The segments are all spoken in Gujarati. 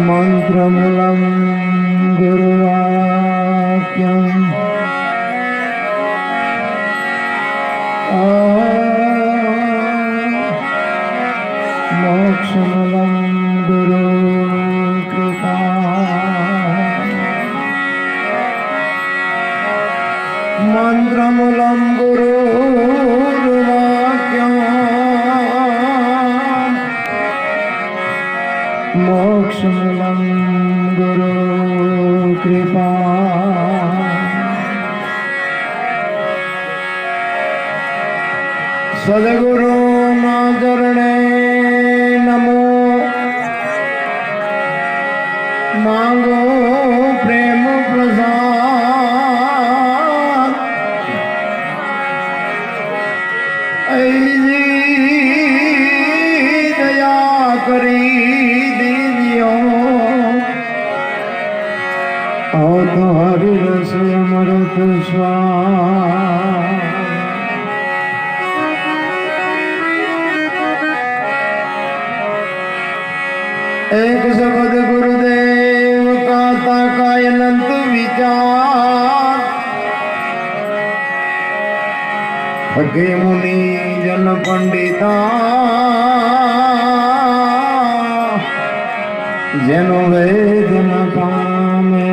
મંત્રમૂલમ ગુરુવાક્યમ મોક્ષમૂલમ ગુરુ કૃપા મંત્રમૂલમ ગુરુવાક્યમ મોક્ષમૂલમ ગુરુ કૃપા સદગુરુ ના ચરણે નમો માંગો પ્રેમ પ્રસાદ દયા કરી હરિ રસ અમૃત સ્વાદ એક શબ્દ ગુરુદેવ કાતા કાય અનંત વિચાર હકે મુનિ જન પંડિતા જેનો વેદ ન પામે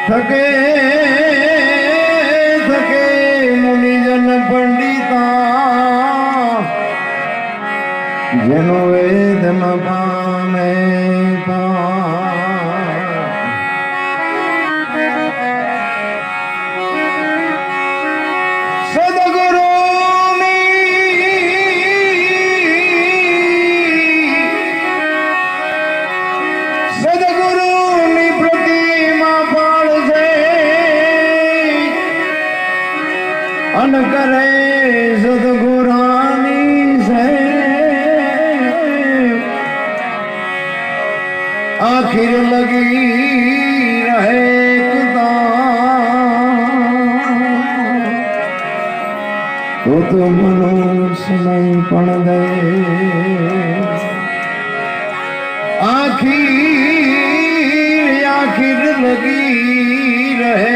થકે થકે મુનિજન પંડિતા જેનો વેદ ન પામે અન કરે સદગુરાની સે આખિર લગી રહે તો મનુષ્ય નહીં પણ દે આખિર લગી રહે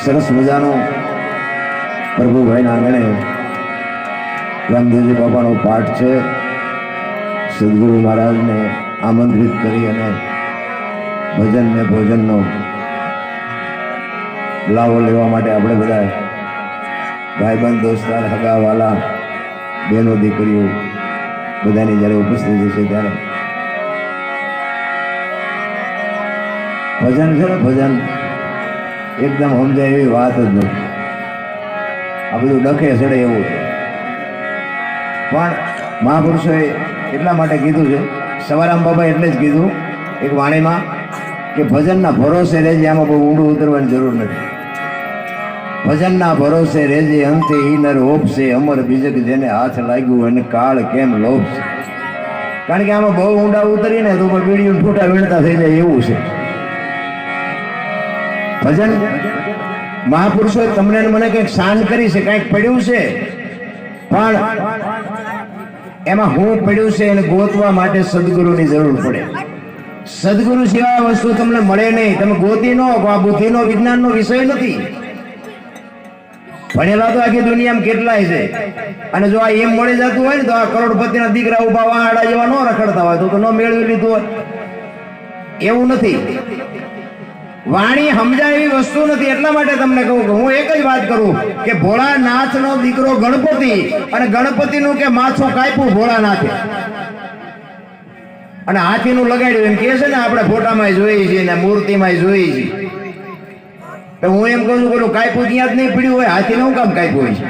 સરસ મજાનો પ્રભુભાઈના આંગણે રામદેવજી બાપાનો પાઠ છે. સદગુરુ મહારાજને આમંત્રિત કરી અને ભજન ને ભોજનનો લાવો લેવા માટે આપણે બધા ભાઈબંધ દોસ્તાર હગાવાલા બહેનો દીકરીઓ બધાની જ્યારે ઉપસ્થિતિ છે ત્યારે ભજન છે ને ભજન એકદમ સમજાય એવી વાત જ નથી. આ બધું ડખે ચડે એવું છે. પણ મહાપુરુષોએ એટલા માટે કીધું છે, સવારામ બાબા એટલે જ કીધું એક વાણીમાં કે ભજનના ભરોસે રહેજે, આમાં બહુ ઊંડું ઉતરવાની જરૂર નથી. ભજનના ભરોસે રેજે અંતે ઈનર ઓપશે અમર બીજક જેને હાથ લાગ્યું અને કાળ કેમ લોભશે. કારણ કે આમાં બહુ ઊંડા ઉતરીને તો બીડીયું ફૂટા વીણતા થઈ જાય એવું છે. ભજન મહાપુરુષોએ તમને મને કંઈક શાંત કરી છે, કંઈક પડ્યું છે, પણ એમાં હું પડ્યું છે એને ગોતવા માટે સદગુરુની જરૂર પડે. સદગુરુ સિવાય વસ્તુ તમને મળે નહીં. તમે ગોતી નો, આ બુદ્ધિનો વિજ્ઞાનનો વિષય નથી. ભણેલા તો આખી દુનિયામાં કેટલાય છે, અને જો આ એમ મળી જતું હોય ને તો આ કરોડપતિના દીકરા ઉભા વાહડા જેવા ન રખડતા હોય તો ન મેળવી લીધું હોય એવું નથી. વાણી સમજાય એવી વસ્તુ નથી. એટલા માટે તમને કહું કે હું એક જ વાત કરું કે ભોળાનાથનો દીકરો ગણપતિ અને ગણપતિનું કે માથું કાપ્યું ભોળાનાથે અને હાથીનું લગાડ્યું એમ કે છે ને આપણે ફોટામાં જોઈએ છીએ ને મૂર્તિમાં જોઈએ છીએ. તો હું એમ કહું છું કે કાપ્યું ત્યાં જ નહીં પીડ્યું હોય, હાથીને હું કામ કાપ્યું હોય છે?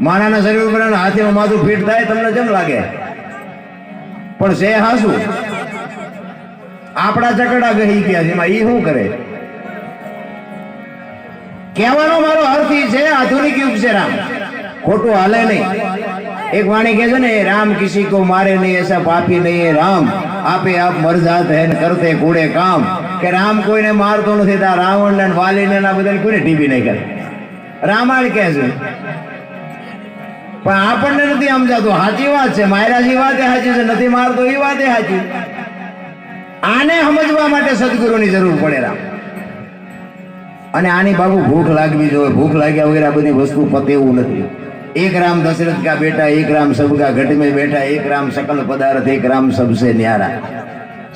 માણાના શરીર ઉપર હાથીનું માથું ફીટ થાય તમને કેમ લાગે? પણ છે હાસું આપણા ચકડા ગઈ ગયા છે, એમાં ઈ શું કરે? કહેવાનો મારો અર્થ ઈ છે આધુનિક યુગ છે રામ, ખોટું હાલે નહીં. એક વાણી કહે છે ને, રામ કિસી કો મારે નહીં એસા પાપી નહીં હે રામ, આપે આપ મર જાત હે કરતે કૂડે કામ. કે રામ કોઈને મારતો નથી, તા રાવણ ને વાલી ને બધા કોઈને ટીપી નહીં કરે. રામાયણ કહે છે, પણ આપણને નથી સમજાતું. સાચી વાત છે, માયરાજી વાતે સાચી છે, નથી મારતો એ વાતે સાચી. આને સમજવા માટે સદગુરુની જરૂર પડે રામ. અને આની બાબુ ભૂખ લાગવી જોઈએ. ભૂખ લાગ્યા વગેરે આ બધી વસ્તુ પતે એવું નથી. એક રામ દશરથ કા બેટા, એક રામ સબકા ઘટ में બેઠા, એક રામ સકલ પદાર્થ, એક રામ સબસે ન્યારા.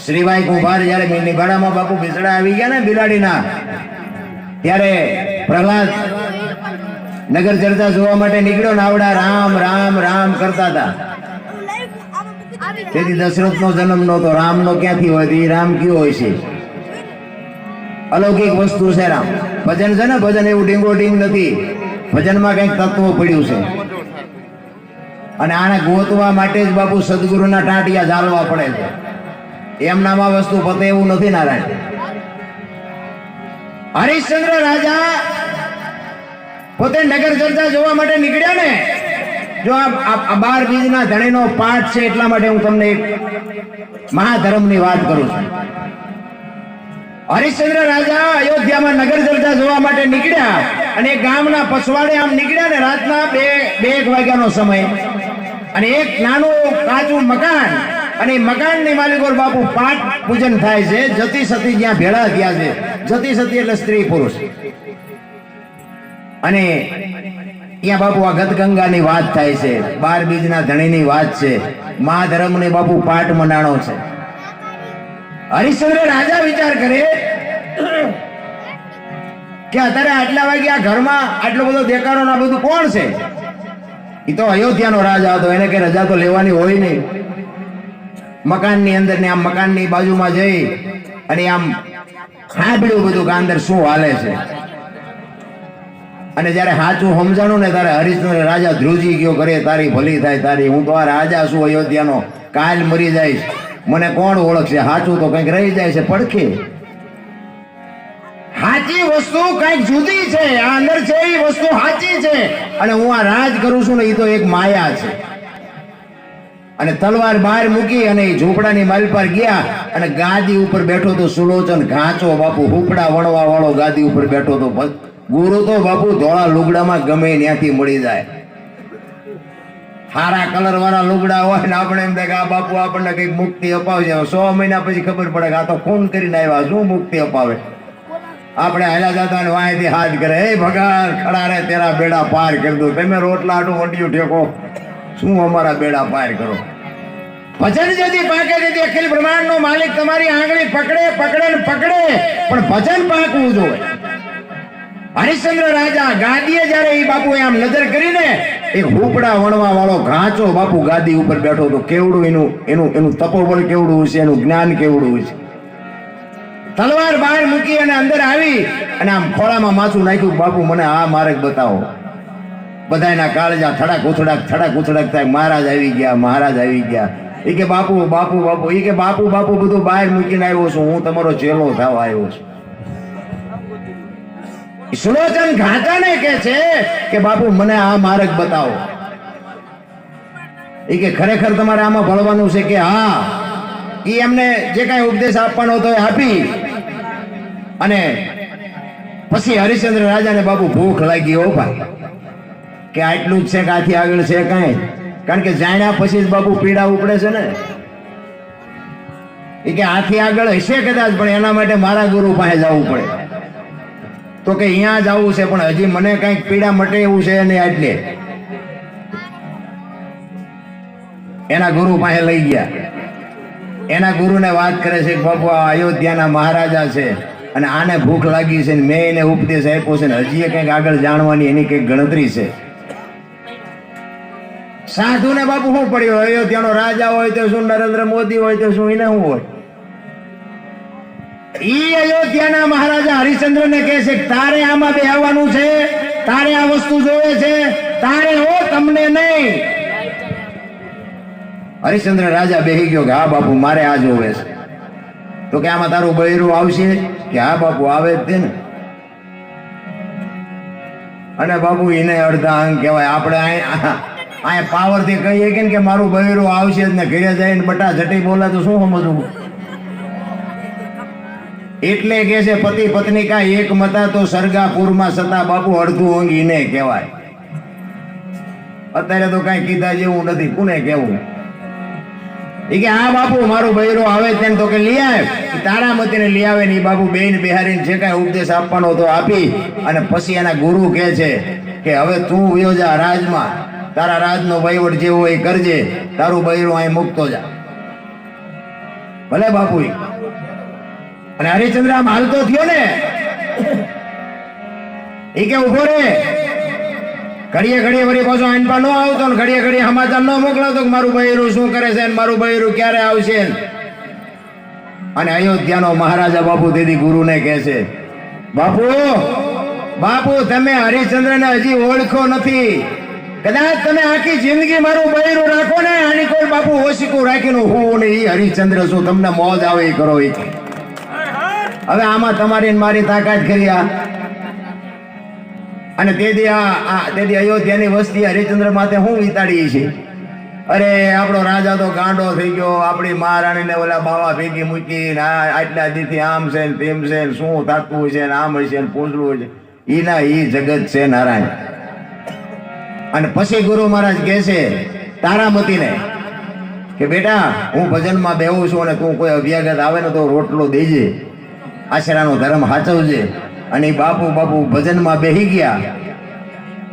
શ્રીભાઈ કુંભાર જયારે નિભાડામાં બાપુ બિસડા આવી ગયા ને બિલાડીના, ત્યારે પ્રહલાદ નગર ચર્ચા જોવા માટે નીકળ્યો ને આવડા રામ રામ રામ કરતા હતા. તેથી દશરથ નો જન્મ નહોતો. રામ નો ક્યાંથી હોય? એ રામ કયો હોય છે? અલૌકિક વસ્તુ છે રામ. ભજન છે ને, ભજન એવું ડીંગો ડીંગ નથી. ભજનમાં કઈક તત્વ પડ્યું છે. અને આને ગોતવા માટે જ બાપુ સદગુરુના ટાંટિયા ઝાલવા પડે છે. એમનામાં વસ્તુ પતે એવું નથી નારાયણ. હરિશ્ચંદ્ર રાજા પોતે નગર ચર્ચા જોવા માટે નીકળ્યા ને, જો આ 12 બીજના ધણીનો પાઠ છે એટલા માટે હું તમને એક મહાધર્મની વાત કરું છું. હરિશ્ચંદ્ર રાજા અયોધ્યામાં નગર ચર્ચા જોવા માટે નીકળ્યા અને એક ગામના પછવાડે આમ નીકળ્યા ને, રાતના 2-1 વાગ્યાનો સમય. અને એક નાનું કાચું મકાન, અને મકાનની માલિકો બાપુ પાઠ પૂજન થાય છે. જતી સતી જ્યાં ભેળા થયા છે. જતી સતી એટલે સ્ત્રી પુરુષ. અને ત્યાં બાપુ આ ગતગંગાની વાત થાય છે, 12 બીજના ધણીની વાત છે, મહાધર્મને બાપુ પાઠ મંડાણો છે. હરિશ્ચંદ્ર રાજા વિચાર કરે કે અત્યારે આટલા વાગે આ ઘરમાં આટલો બધો દેખાડો ને આ બધું કોણ છે? એ તો અયોધ્યાનો રાજા હતો, એને કઈ રજા તો લેવાની હોય નહીં. મકાનની અંદર ને આમ મકાનની બાજુમાં જઈ અને આમ સાંભળ્યું બધું કે અંદર શું હાલે છે. અને જયારે સાચું સમજાણું ને ત્યારે હરિશ્ચંદ્ર રાજા ધ્રુજી ગયો, કરે તારી ભલી થાય તારી. હું તો આ રાજા છું અયોધ્યાનો, કાલ મરી જઈશ, મને કોણ ઓળખશે? સાચું તો કંઈક રહી જાય છે પડખે. સાચી વસ્તુ કંઈક જુદી છે, આ અંદર છે એ વસ્તુ સાચી છે. અને હું આ રાજ કરું છું ને એ તો એક માયા છે. અને તલવાર બહાર મૂકી અને ઝૂંપડાની માલ પર ગયા અને ગાદી ઉપર બેઠો તો સુલોચન ઘાંચો બાપુ, હુપડા વણવા વાળો ગાદી ઉપર બેઠો તો. ગુરુ તો બાપુ ધોળા લુગડામાં ગમે ત્યાંથી મળી જાય. સારા કલર વાળા લુગડા હોય ને આપણે એમ થાય કે આ બાપુ આપણને કઈક મુક્તિ અપાવશે. 100 મહિના પછી ખબર પડે કે આ તો ખૂન કરીને આવ્યા, શું મુક્તિ અપાવે? આપણે હાલ્યા જતા ને વાંયથી હાથ કરે, હે ભગવાન ખડા રે તેરા બેડા પાર કરી દો. તમે રોટલા આટું વંડિયું ઠેકો, શું અમારા બેડા પાર કરો? ભજન જેથી પાકે જેથી અખિલ બ્રહ્માંડ નો માલિક તમારી આંગળી પકડે પકડે ને પકડે, પણ ભજન પાકવું જોઈએ. હરિશ્ચંદ્ર રાજા ગાદીએ જયારે એ બાપુ આમ નજર કરીને એક હુપડા વણવા વાળો ઘાંચો બાપુ ગાદી ઉપર બેઠો તો. કેવડું એનું તપોબળ કેવડું છે, એનું જ્ઞાન કેવડું છે. તલવાર બહાર મૂકી અને અંદર આવી અને આમ ખોળામાં માથું નાખ્યું, બાપુ મને આ માર્ગ બતાવો. બધાના કાળજા થડાક ઉથડાક થાય, મહારાજ આવી ગયા, મહારાજ આવી ગયા. એ કે બાપુ બાપુ બાપુ, એ કે બાપુ બાપુ બધું બહાર મૂકીને આવ્યો છું, હું તમારો ચેલો થવા આવ્યો છું. સુલોચન ઘાટાને કે છે કે બાપુ મને આ માર્ગ બતાવો. એ કે ખરેખર તમારે આમાં ભળવાનું છે? કે હા. એ એમને જે કાંઈ ઉપદેશ આપવાનો હતો એ આપી. અને પછી હરિશ્ચંદ્ર રાજાને બાપુ ભૂખ લાગી. હો ભાઈ, કે આટલું જ છે કે આથી આગળ છે કાંઈ? કારણ કે જાણ્યા પછી જ બાપુ પીડા ઉપડે છે ને. એ કે આથી આગળ હશે કદાચ, પણ એના માટે મારા ગુરુ પાસે જવું પડે. તો કે અહીંયા જવું છે, પણ હજી મને કઈક પીડા મટે એવું છે નહીં. એટલે એના ગુરુ પાસે લઈ ગયા. એના ગુરુને વાત કરે છે કે બાપુ આ અયોધ્યાના મહારાજા છે અને આને ભૂખ લાગી છે, મેં એને ઉપદેશ આપ્યો છે ને હજી કંઈક આગળ જાણવાની એની કંઈક ગણતરી છે. સાધુ ને બાપુ શું પડ્યું? અયોધ્યાનો રાજા હોય તો શું, નરેન્દ્ર મોદી હોય તો શું, એને શું હોય? ઈ અયોધ્યાના મહારાજા હરિશ્ચંદ્ર ને કહે છે તારે આમાં બેહવાનું છે, તારે આ વસ્તુ જોવે છે, તારે હો, તમને નહીં. હરિશ્ચંદ્ર રાજા બેહી ગયો કે હા બાપુ મારે આ જોવે છે. તો કે આમાં તારું બૈરું આવશે? કે હા બાપુ આવે જ છે ને. અને બાપુ એને અડધા અંગ કહેવાય. આપણે આ પાવર થી કહીએ કે મારું બૈરું આવશે જ ને ઘરે જઈને બટા જટી બોલા તો શું સમજવું? એટલે કે છે પતિ પત્ની કા એક મતા તો સરગાપુરમાં સતા બાપુ અડધું ઊંઘીને કહેવાય. અત્યારે તો કઈ કીધા જેવું નથી, કોને કેવું? એ કે હા બાપુ મારું બૈરું આવે તેમ તો કે લઈ આવે, તારામતીને લઈ આવે ને બાપુ બેન બિહારીને જે કાંઈ ઉપદેશ આપવાનો તો આપી અને પછી એના ગુરુ કહે છે કે હવે તું વયો જા રાજમાં, તારા રાજનો વહીવટ જેવો એ કરજે, તારું બૈરું અહીં મૂકતો જા. ભલે બાપુ. અને હરિશ્ચંદ્ર આમ હાલતો થયો ને એ કે ઉભો રે, ઘડીએ ઘડીએ વળી પાછો આનપા ન આવતો ને ઘડીએ ઘડીએ સમાચાર ન મોકલાવતો કે મારું બૈરું શું કરે છે ને મારું બૈરું ક્યારે આવશે. અને અયોધ્યાનો મહારાજા બાપુ દીદી ગુરુને કહે છે બાપુ બાપુ તમે હરિશ્ચંદ્રને હજી ઓળખો નથી, કદાચ તમે આખી જિંદગી મારું બૈરું રાખો ને આની કોઈ બાપુ ઓશિકું રાખીને હું ને એ હરિશ્ચંદ્ર શું તમને મોજ આવે એ કરો. હવે આમાં તમારી મારી તાકાત કરી. અને તેથી અયોધ્યાની વસ્તી હરિશ્ચંદ્ર માથે હું વિતાડી છે. અરે આપણો રાજા તો ગાંડો થઈ ગયો, આપણી મહારાણીને ઓલા બાવા ભેગી મૂકીને આટલા દીથી આમ છે ને તેમ છે ને શું થતું હોય છે ને આમ હોય છે ને પૂછડું હોય છે. ઈના ઈ જગત છે નારાયણ. અને પછી ગુરુ મહારાજ કહે છે તારામતીને કે બેટા હું ભજનમાં બેહું છું અને તું કોઈ અભ્યાગત આવે ને તો રોટલો દેજે, આશરાનો ધર્મ સાચવજે. અને બાપુ ભજનમાં બેહી ગયા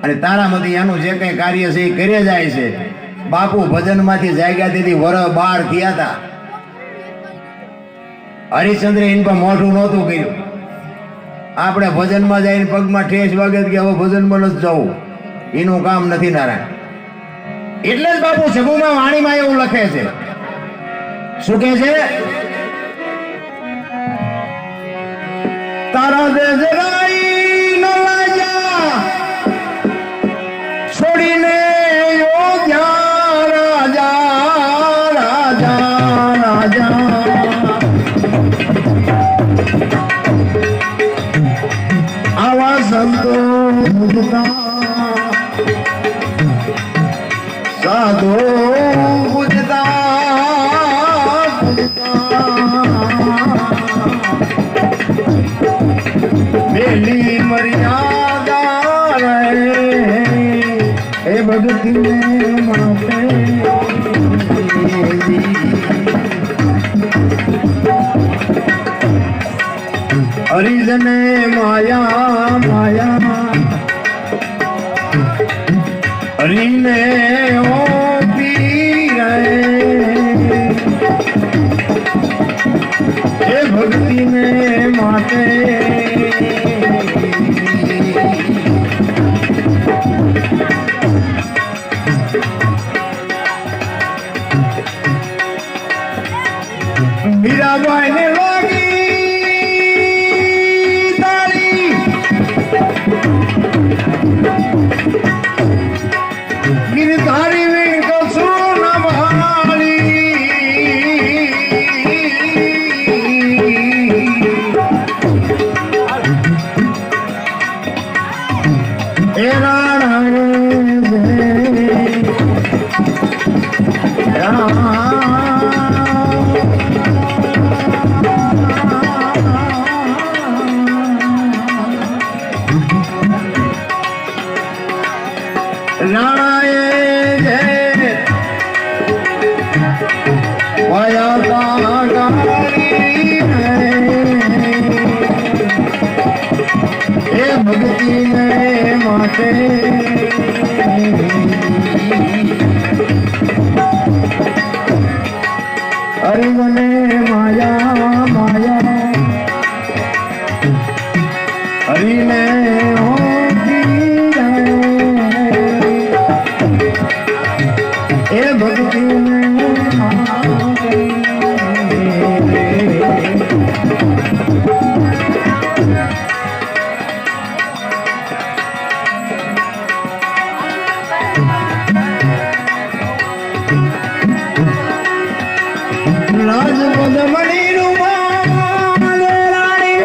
અને તારામતી એનું જે કઈ કાર્ય છે એ કરી જાય છે. બાપુ ભજનમાંથી જાગ્યા તેથી વર 12 થયા હતા. હરિશ્ચંદ્ર એની પર મોઢું નહોતું કર્યું. આપણે ભજનમાં જઈને પગમાં ઠેસ વાગે કે હવે ભજનમાં નથી જવું, એનું કામ નથી નારાયણ. એટલે જ બાપુ સભુમાં વાણીમાં એવું લખે છે, શું કહે છે? તારા દેજરાઈ ન લાજા છોડીને યોગ્યા રાજા રાજા રાજા આવા સંતો પૂજતા સાધો પૂજતા બેલી મર્યાદા રહે એ ભગતીને માટે હરિજને માયા માયા હરિને ઓપી રહે એ ભક્તિને માટે મીરાબાઈ ને લાગી તારી ગિરધારી વીણ કશું ન ભાળી એ રાણા ભક્તિને માટે હરિમને માયા માયા હરિને એ ભક્તિને રાજપદમણી રૂમાલ રાણી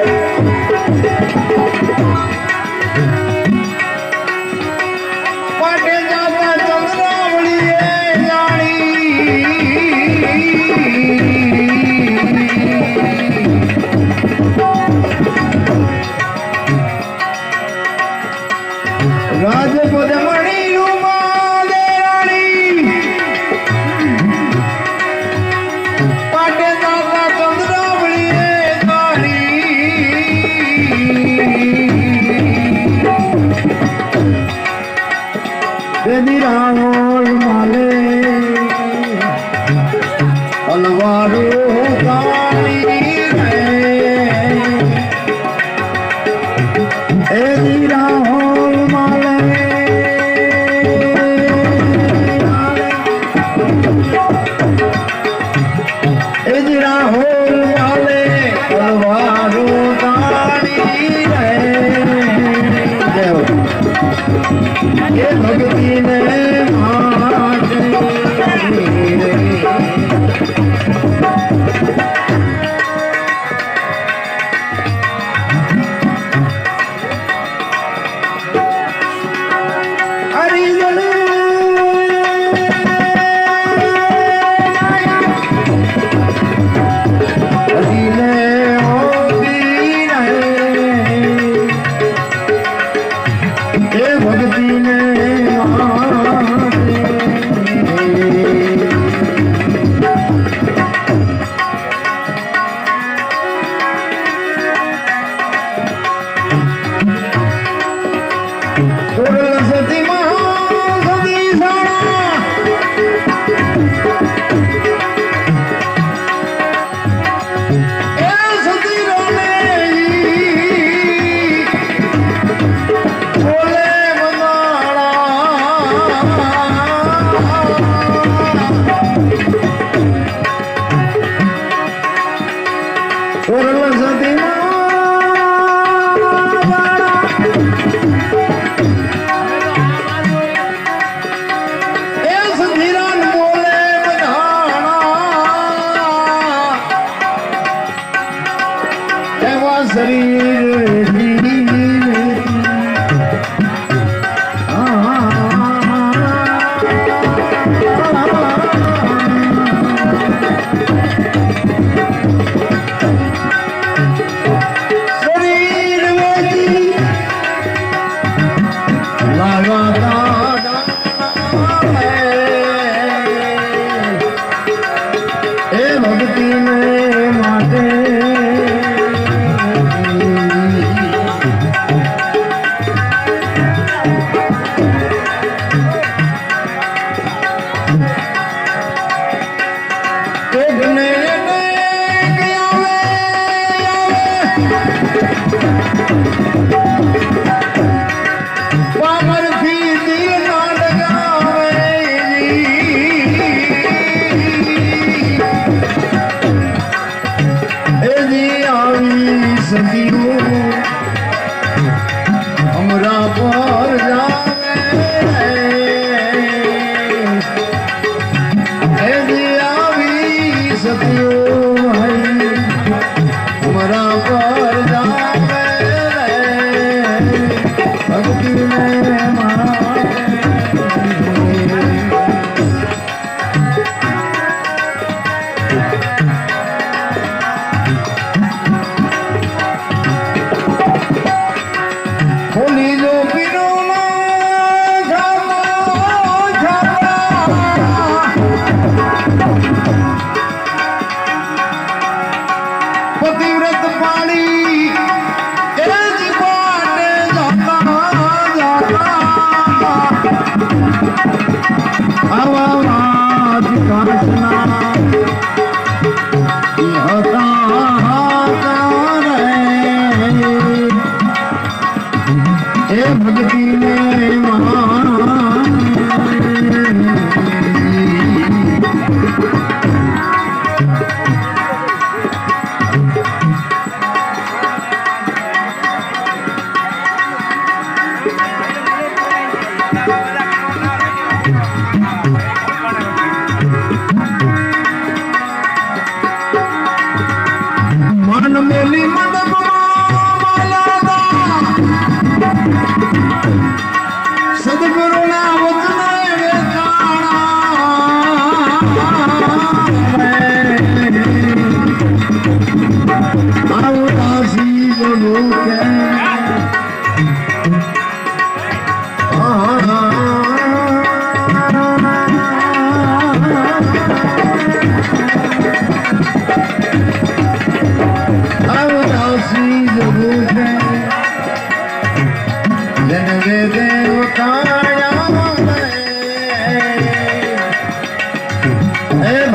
પાટે જાતા ચંદ્રાવળી રાવણ માલે તલવારો તાળી રે એ રાવણ માલે એ રાવણ માલે તલવારો તાળી રે એ ભક્તિ ને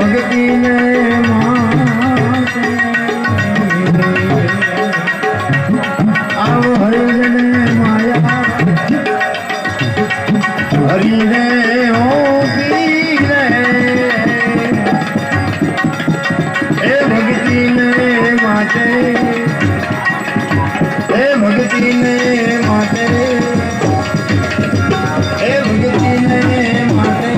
ભક્તિ ને આવો હરિજન માયા હરિને હોતી રે એ ભક્તિ ને માટે એ ભક્તિ ને માટે એ ભક્તિ ને માટે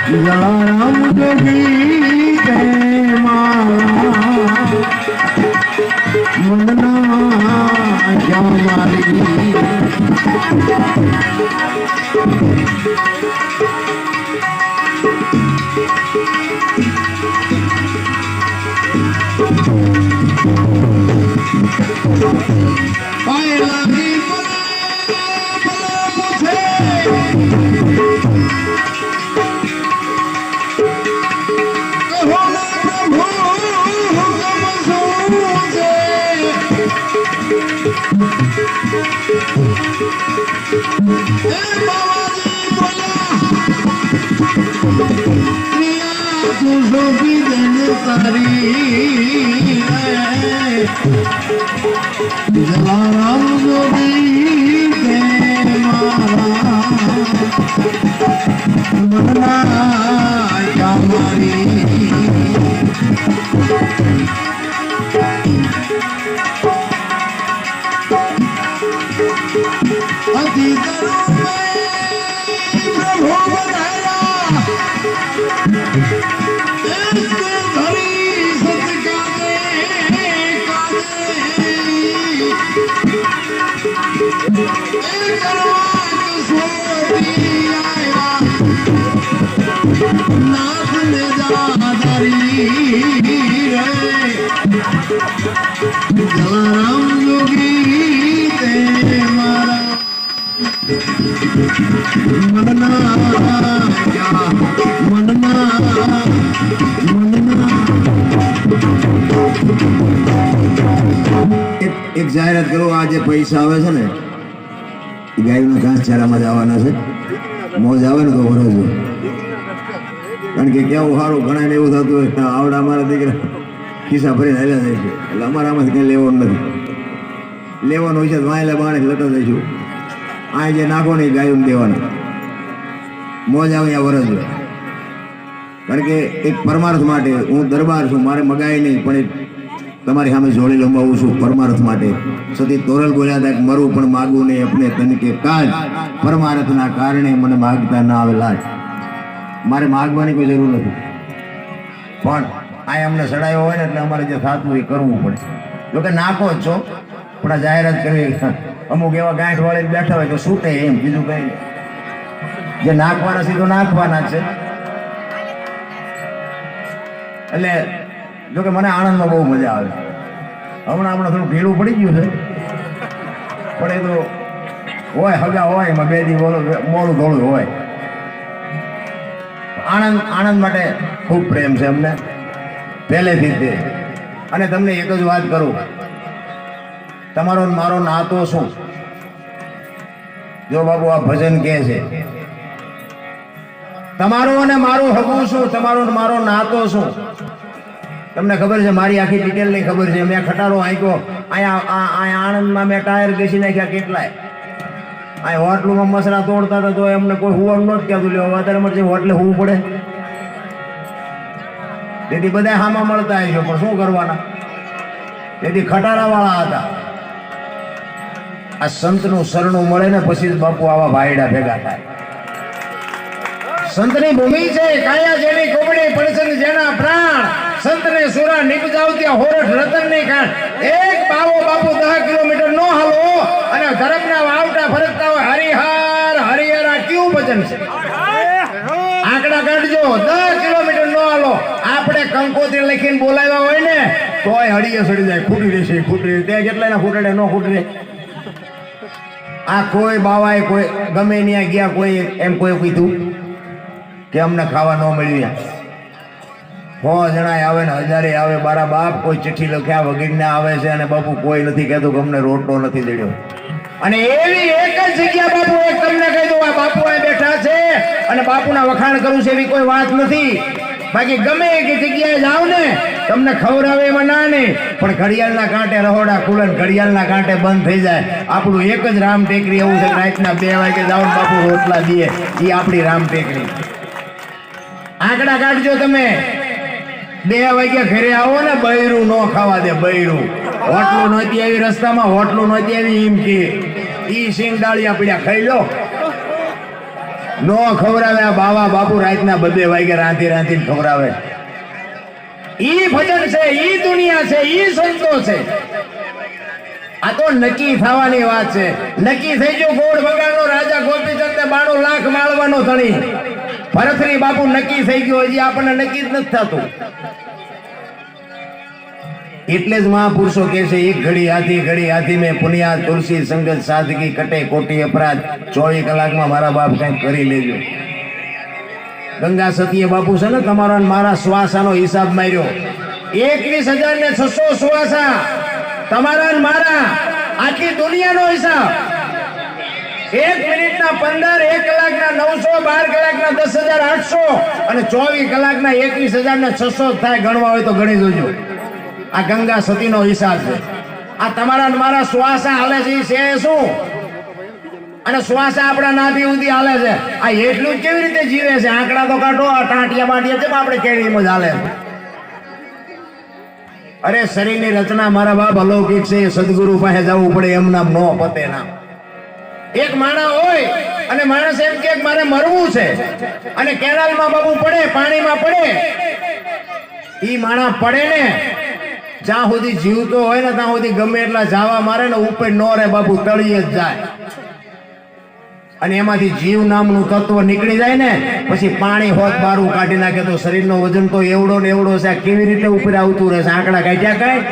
जलाराम जोगी के माला वंदना जामारी जलाराम जोगी के माला वंदना जामारी अति प्रभु बनाया नाथ ले जादारी जलाराम जोगी ते मारा मनना मनना मनना एक जाહેરાત કરો આ જે પૈસા આવે છે ને એ ગાયના ઘાસચારામાં જ આવવાના છે મોજ આવે ને તો ભરોજો કારણ કે કેવું સારું ઘણા એવું થતું હોય આવડા અમારા દીકરા ખિસ્સા ભરીને હાલ્યા જાય છે એટલે અમારામાંથી કંઈ લેવાનું નથી લેવાનું હોય છે તો વાંયલા બાણે લટા દઈશું આ જે નાખો ને એ ગાયું દેવાનું મોજ આવે આ વરસજો કારણ કે એક પરમાર્થ માટે હું દરબાર છું મારે મગાય નહીં પણ એક તમારી સામે જોડી લંબાવું છું પરમાર્થ માટે સતી તોરલ બોલ્યા હતા કે મરું પણ માગું નહીં અપને તન કે કાજ પરમાર્થના કારણે મને માગતા ના આવે લાજ મારે માગવાની કોઈ જરૂર નથી પણ આ અમને સડાયો હોય ને એટલે અમારે જે થતું એ કરવું પડે જોકે નાખો જ છો પણ આ જાહેરાત કરવી અમુક એવા ગાંઠ વાળી બેઠા હોય તો છૂટે એમ બીજું કઈ જે નાખવાના છે તો નાખવાના છે એટલે જોકે મને આણંદમાં બહુ મજા આવે હમણાં થોડું ઢીલું પડી ગયું છે પણ એ તો હોય હગા હોય એમાં બે દી મોડું ધોળું હોય આણંદ માટે ખૂબ પ્રેમ છે અમને પહેલેથી જ અને તમને એક જ વાત કરું તમારો મારો નાતો શું જો બાબુ આ ભજન કહે છે તમારું અને મારું હગું શું તમારો મારો નાતો શું તમને ખબર છે મારી આખી ડિટેલ ની ખબર છે મેં ખટારો આંક્યો અહીંયા આણંદમાં મેં ટાયર ઘસી નાખ્યા કેટલાય આ હોટલુમાં મસરા તોડતા હતા તો એમને કોઈ હુવાનું નહોતું કહેતું લેવા વધારે મળશે હોટલે હોવું પડે તેથી બધા હામાં મળતા આવ્યો પણ શું કરવાના તેથી ખટારા વાળા હતા આ સંતનું શરણું મળે ને પછી જ બાપુ આવા ભાઈડા ભેગા થાય સંતની ભૂમિ છે કાયા જેની કોબડી પડશે જેના પ્રાણ સંતને સુરા નિપજાવ ત્યાં હોરઠ રતન ની કાન એક બાવો બાપુ 10 કિલોમીટર નો હાલો અને ધરમના વાવટા ફરકતા હોય હરિહર હરિહરા કેવું ભજન છે આંકડા કાઢજો 10 કિલોમીટર નો હાલો આપણે કંકોત્રી લખીને બોલાવ્યા હોય ને તોય હળીએ સડી જાય ખૂટી રહેશે ખૂટી ત્યાં જેટલા ના ખૂટડે ન ખૂટે આ કોઈ બાવાએ કોઈ ગમે ત્યાં ગયા કોઈ એમ કોઈ કીધું કે અમને ખાવા ન મળ્યું 100 જણા આવે ને 1000 આવે બારા બાપ કોઈ ચિઠ્ઠી લખ્યા વગેરે આવે છે અને બાપુ કોઈ નથી કહેતું કે અમને રોટલો નથી દેડ્યો અને એવી એક જ જગ્યા બાપુ એક તમને કહી દઉં આ બાપુ અહીં બેઠા છે અને બાપુના વખાણ કરું છે એવી કોઈ વાત નથી બાકી ગમે એ જગ્યાએ જાવ ને તમને ખવડાવે એમાં ના નહીં પણ ઘડિયાળના કાંઠે રહોડા ખુલે ઘડિયાળના કાંઠે બંધ થઈ જાય આપણું એક જ રામ ટેકરી એવું છે રાતના 2 વાગે જાવ બાપુ રોટલા દે એ આપણી રામ ટેકરી આંકડા કાઢજો તમે 2 વાગ્યા ઘરે આવો ને બૈરું ન ખાવા દે બૈરું હોટલું નહોતી આવી રસ્તામાં હોટલું નહોતી આવી એમ કે ઈ સિંગ ડાળિયા પીડ્યા ખાઈ લો નો ખવડાવે આ બાવા બાપુ રાતના 2 વાગે રાંધીને ખવડાવે ઈ ભજન છે ઈ દુનિયા છે ઈ સંતો છે આ તો નક્કી થવાની વાત છે નક્કી થઈ ગયો ગોળ બગાડનો રાજા ગોપીચંદ 92 લાખ માળવાનો ધણી ભરતરી બાપુ નક્કી થઈ ગયો હજી આપણને નક્કી જ નથી થતું એટલે જ મહાપુરુષો કહે છે એક ઘડી હાથી મેં પુનિયા તુલસી સંગત સાદગી કટે કોટી અપરાધ 24 કલાકમાં મારા બાપ કંઈક કરી લેજો ગંગા સતીએ બાપુ છે ને તમારા મારા શ્વાસાનો હિસાબ માર્યો 21,600 શ્વાસા તમારા મારા આખી દુનિયાનો હિસાબ 1 મિનિટના 15 1 કલાકના 900 12 કલાકના 10,800 અને 24 કલાકના 21,600 થાય ગણવા હોય તો ગણી જોજો આ ગંગા સતીનો હિસાબ છે આ તમારા મારા શ્વાસા હાલે છે શું અને શ્વાસા આપણા નાભી સુધી હાલે છે આ એટલું જ કેવી રીતે જીવે છે આંકડા તો કાઢો આ ટાંટિયા બાંટિયા છે આપણે કેવી મજ હાલે અરે શરીરની રચના મારા બાપ અલૌકિક છે સદગુરુ પાસે જવું પડે એમ નામ નો પતે નામ એક માણસ હોય અને માણસ એમ કે મારે મરવું છે અને કેનાલમાં બાબુ પડે પાણીમાં પડે ઈ માણસ પડે ને જ્યાં સુધી જીવતો હોય ને ત્યાં સુધી ગમે એટલા જાવા મારે ને ઉપર નો રે બાપુ તળીએ જ જાય અને એમાંથી જીવ નામનું તત્વ નીકળી જાય ને પછી પાણી હોત બારું કાઢી નાખે તો શરીરનો વજન તો એવડો ને એવડો છે કેવી રીતે ઉપર આવતું રહેશે આંકડા કાઢ્યા કાંઈ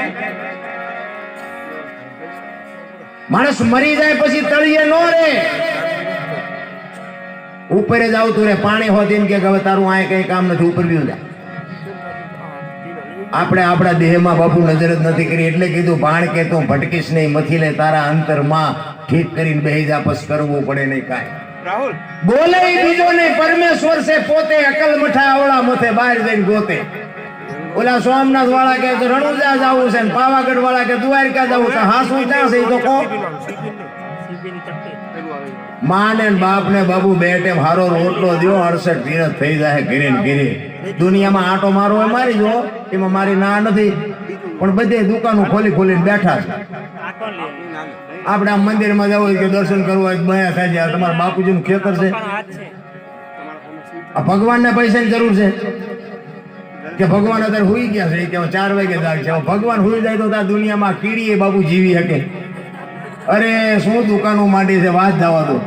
માણસ મરી જાય પછી તળિયે નો રે ઉપર જ આવતું રે પાણી હોત એમ કે હવે તારું આ કઈ કામ નથી ઉપર બી જાય આપણે આપણા દેહમાં બાપુ નજર જ નથી કરી એટલે કીધું ભાણ કે તું ભટકીશ નહીં મથી લે તારા અંતરમાં ઠીક કરીને બેહી જા પસ કરવું પડે નહીં કાંઈ રાહુલ બોલે બીજો નહીં પરમેશ્વર છે પોતે અકલ મઠા આવડા મથે બહાર જઈને ગોતે ઓલા સોમનાથ વાળા કે રણુજા જવું છે ને પાવાગઢ વાળા કે દ્વારકા જવું છે હાસું ક્યાં છે તો કો માં ને બાપ ને બાબુ બે ટેમ હારો રોટલો દ્યો 68 ધીરજ થઈ જાય ઘરે ને ઘરે દુનિયામાં આટો મારો હોય મારી જો એમાં મારી ના નથી પણ બધે દુકાનો ખોલીને બેઠા છે આપણે આ મંદિરમાં જવું હોય કે દર્શન કરવું હોય બયા થાય છે તમારા બાપુજીનું ખેતર છે આ ભગવાનને પૈસાની જરૂર છે કે ભગવાન અત્યારે હુઈ ગયા છે કે 4 વાગે જાગ છે ભગવાન હુઈ જાય તો આ દુનિયામાં કીડીએ બાપુ જીવી શકે અરે શું દુકાનો માંડી છે વાત જવા દો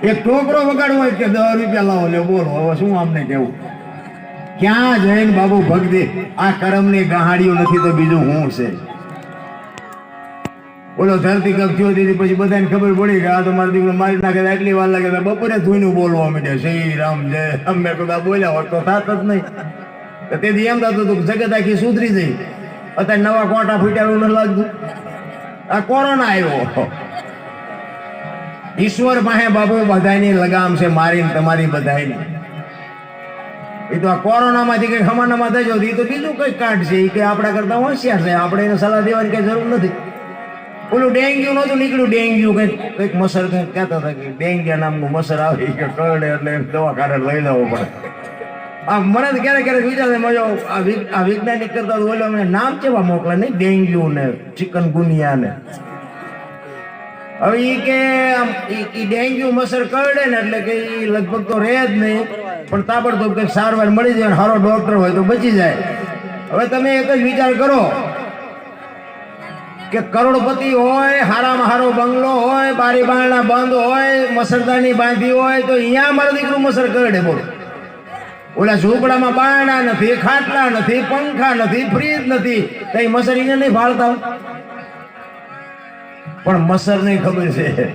એક ટોકરો વગાડવો હોય કે 10 રૂપિયા લાવો લે બોલો હવે શું આમને કેવું ક્યાં જઈને બાબુ ભક્તિ આ કર્મની ગહાડીઓ નથી તો બીજું હું છે બોલો ધરતી કપ થયો દીધી પછી બધાને ખબર પડી કે આ તો મારા દીકરો મારી નાખે એટલી વાર લાગે બપોરે ધોઈને બોલવા માંડે શ્રી રામ જય અમે બધા બોલ્યા હોત તો થાત જ નહીં તેથી એમ થતું હતું જગત આખી સુધરી જઈ અત્યારે નવા કોટા ફૂટ્યા એવું નથી લાગતું આ કોરોના આવ્યો ઈશ્વર પાસે બાબુ બધાની લગામ છે મારીને તમારી બધાની એ તો આ કોરોનામાંથી કઈ ખમાનામાં થઈ જતી એ તો બીજું કઈ કાઢ છે એ કે આપણા કરતા હોશિયાર છે આપણે એને સલાહ દેવાની કઈ જરૂર નથી ઓલું ડેન્ગ્યુ નહોતું નીકળ્યું ડેન્ગ્યુ કઈક મસર કઈક કહેતા હતા કે ડેન્ગ્યા નામનું મસર આવે કે કરડે એટલે દવાખાને લઈ લેવો પડે આ મને તો ક્યારેક વિચાર મજો આ વૈજ્ઞાનિક કરતા ઓલો નામ કેવા મોકલે નહીં ડેન્ગ્યુ ને ચિકનગુનિયા ને હવે ઈ કે આમ ઈ ડેન્ગ્યુ મચ્છર કરડે ને એટલે કે ઈ લગભગ તો રહે જ નહીં, પણ તાબડતોબ કંઈક સારવાર મળી જાય ને સારો ડોક્ટર હોય તો બચી જાય. હવે તમે એક જ વિચાર કરો કે કરોડપતિ હોય, હારામાં હારો બંગલો હોય, બારી બારણા બંધ હોય, મચ્છરદાની બાંધી હોય, તો અહીંયા મારું દીકરું મચ્છર કરડે. બોલો, ઓલા ઝૂંપડામાં બારણા નથી, ખાટલા નથી, પંખા નથી, ફ્રીજ નથી, કઈ મચ્છર એને નહીં ભાળતા હોય? પણ મચ્છર નહીં ખબર છે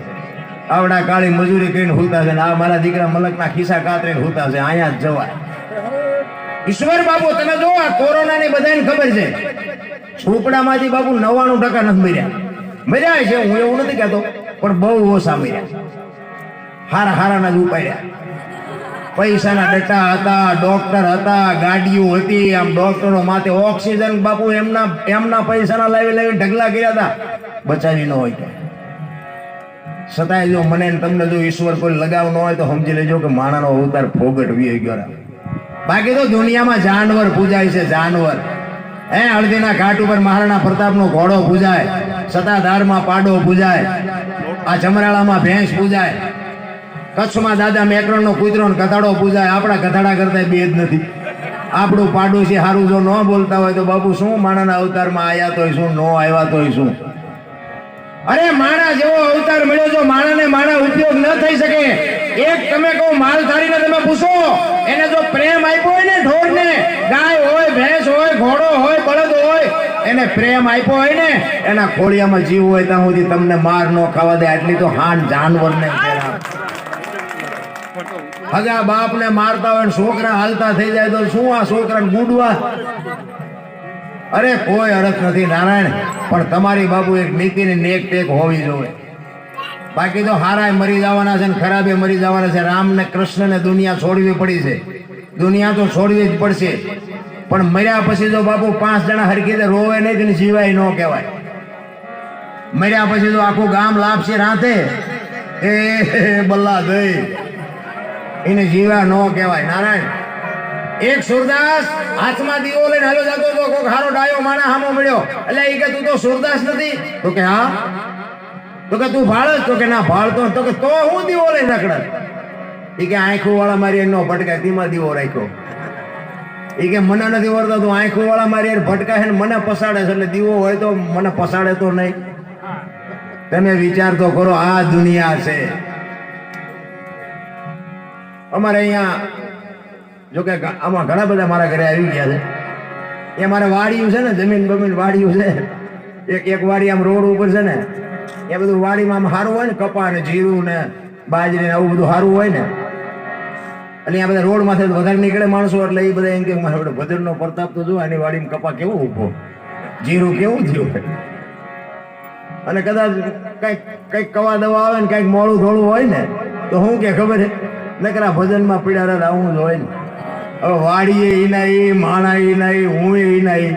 આવડા કાળી મજૂરી કરીને હુતા છે ને આ મારા દીકરા મલકના ખિસ્સા કાતરીને હુતા છે, અહીંયા જ જવાય. ઈશ્વર બાબુ તમે જો આ કોરોનાની બધાને ખબર છે, ઝૂંપડામાંથી બાબુ 99% નથી મર્યા છે. હું એવું નથી કહેતો, પણ બહુ ઓછા મર્યા. હારા હારાના જ ઉપાડ્યા. પૈસાના ડટ્ટા હતા, ડોક્ટર હતા, ગાડીઓ હતી, આમ ડોક્ટરો માથે ઓક્સિજન બાપુ એમના પૈસાના લાવી ઢગલા કર્યા હતા, બચાવી ન હોય. છતાંય જો મને ને તમને જો ઈશ્વર કોઈ લગાવ ન હોય તો સમજી લેજો કે માણાનો અવતાર ફોગટ વી ગયો. બાકી તો દુનિયામાં જાનવર પૂજાય છે, જાનવર. હળદીના ઘાટ ઉપર મહારાણા પ્રતાપનો ઘોડો પૂજાય, સતાધારમાં પાડો પૂજાય, આ જમરાળામાં ભેંસ પૂજાય, કચ્છમાં દાદા મેકરણનો કૂતરો ને ગધાડો પૂજાય. આપણા ગધાડા કરતા બે જ નથી. આપણું પાડોશી હારું જો ન બોલતા હોય તો બાપુ શું માણાના અવતારમાં આયા તોય શું, ન આવ્યા તોય શું? અરે માણા જેવો અવતાર મળ્યો, જો માણાને માણા ઉપયોગ ન થઈ શકે. એક તમે કહો માલધારીને તમે પૂછો, એને જો પ્રેમ આપ્યો હોય ને, ઢોરને, ગાય હોય, ભેંસ હોય, ઘોડો હોય, બળદ હોય, એને પ્રેમ આપ્યો હોય ને, એના ખોળિયામાં જીવ હોય ત્યાં સુધી તમને માર ન ખાવા દે. આટલી તો હાન જાનવરને હગા બાપને મારતા હોય, છોકરા હાલતા થઈ જાય તો શું આ છોકરાને ગુડવા? અરે કોઈ અર્થ નથી નારાયણ, પણ તમારી બાબુ એક નીતિની નેક ટેક હોવી જોઈએ. બાકી તો હારાય મરી જવાના છે ને ખરાબે મરી જવાના છે. રામ ને કૃષ્ણ ને દુનિયા છોડવી પડી છે, દુનિયા તો છોડવી જ પડશે. પણ મર્યા પછી જો બાપુ 5 જણા હરખી રીતે રોવે નહીં તેને જીવાય ન કહેવાય. મર્યા પછી તો આખું ગામ લાપસી રાંધે એ બલ્લા દઈ, એને જીવા ન કહેવાય. નારાયણ, એક સુરદાસ હાથમાં દીવો લઈને હાલો જતો હતો, કોઈક હારો ડાયો માણા હામો મળ્યો. એટલે એ કે તું તો સુરદાસ નથી? તો કે હા. તો કે તું ભાળ જ? તો કે ના ભાળતો. તો કે તો હું દીવો લઈને રખડા? એ કે આંખો વાળા મારી નો ભટકાય, તેમાં દીવો રાખ્યો. એ કે મને નથી વળતો, તું આંખો વાળા મારી ભટકાય ને મને પસાડે છે, એટલે દીવો હોય તો મને પસાડે તો નહીં. તમે વિચાર તો કરો, આ દુનિયા છે. અમારે અહીંયા જો કે આમાં ઘણા બધા મારા ઘરે આવી ગયા છે. એ મારે વાડિયું છે ને, જમીન બમીન વાડિયું છે. એક વાડી આમ રોડ ઉપર છે ને, એ બધું વાડીમાં આમ સારું હોય ને, કપા ને જીરું ને બાજરી ને આવું બધું સારું હોય ને. એટલે આ બધા રોડ માંથી વધારે નીકળે માણસો, એટલે એ બધા એમ કે મારે ભદ્રનો પ્રતાપ તો જો, આની વાડીમાં કપા કેવું ઉભો, જીરું કેવું થયું. અને કદાચ કઈક કવા દવા આવે ને કઈક મોડું થોડું હોય ને તો શું કે ખબર છે, નકરા ભજનમાં પીડા આવું જ હોય ને. હવે વાડીએ ઈના એ, માણા ઈના એ, હું ઈના એ.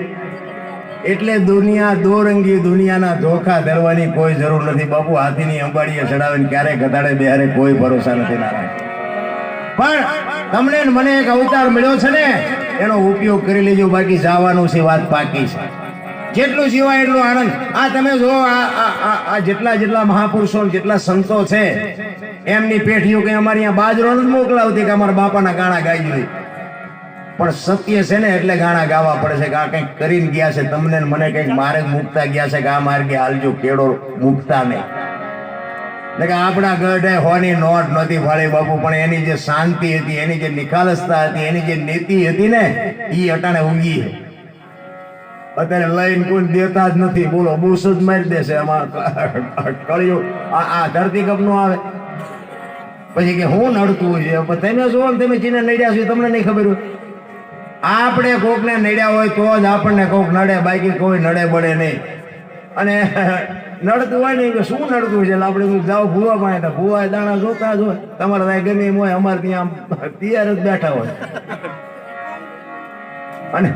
એટલે દુનિયા દોરંગી, દુનિયાના ધોખા ધરવાની કોઈ જરૂર નથી બાપુ. હાથીની અંબાડીએ ચડાવીને ક્યારેય ગધાડે બેહારે કોઈ ભરોસા નથી નારાયણ. પણ તમને મને એક અવતાર મળ્યો છે ને, એનો ઉપયોગ કરી લેજો. બાકી જવાનું છે, વાત પાકી છે. જેટલું જીવાય એટલું આનંદ. આ તમે જો આ જેટલા મહાપુરુષો, જેટલા સંતો છે, એમની પેઢીઓ કે અમારી અહીંયા બાજરો નથી મોકલાવતી કે અમારા બાપાના ગાણા ગાઈ જોઈએ. પણ સત્ય છે ને એટલે ગાણા ગાવા પડે છે કે આ કંઈક કરીને ગયા છે, તમને મને કંઈક માર્ગ મૂકતા ગયા છે કે આ માર્ગે હાલજો, કેળો મૂકતા નહીં. એટલે કે આપણા ગઢે હોની નોટ નથી ફાળી બાપુ, પણ એની જે શાંતિ હતી, એની જે નિખાલસતા હતી, એની જે નીતિ હતી ને, એ અટાણે ઊંઘી છે. અત્યારે લઈને કોઈ દેતા જ નથી. બોલો, બૂસ જ મારી દેશે. આમાં કળિયું આ ધરતીકંપ નો આવે પછી કે હું નડતું હોય છે. તમે જુઓ ને, તમે ચીને નડ્યા છો તમને નહીં ખબર હોય. આપણે કોકને નડ્યા હોય તો જ આપણને કોક નડે, બાકી કોઈ નડે બળે નહીં. અને નડતું હોય ને શું નડતું હોય છે, એટલે આપણે જાઓ ભૂવા પાસે, ભૂવા દાણા જોતા જ હોય. તમારે ત્યાં ગમે એમ હોય, અમારે ત્યાં તૈયાર જ બેઠા હોય. અને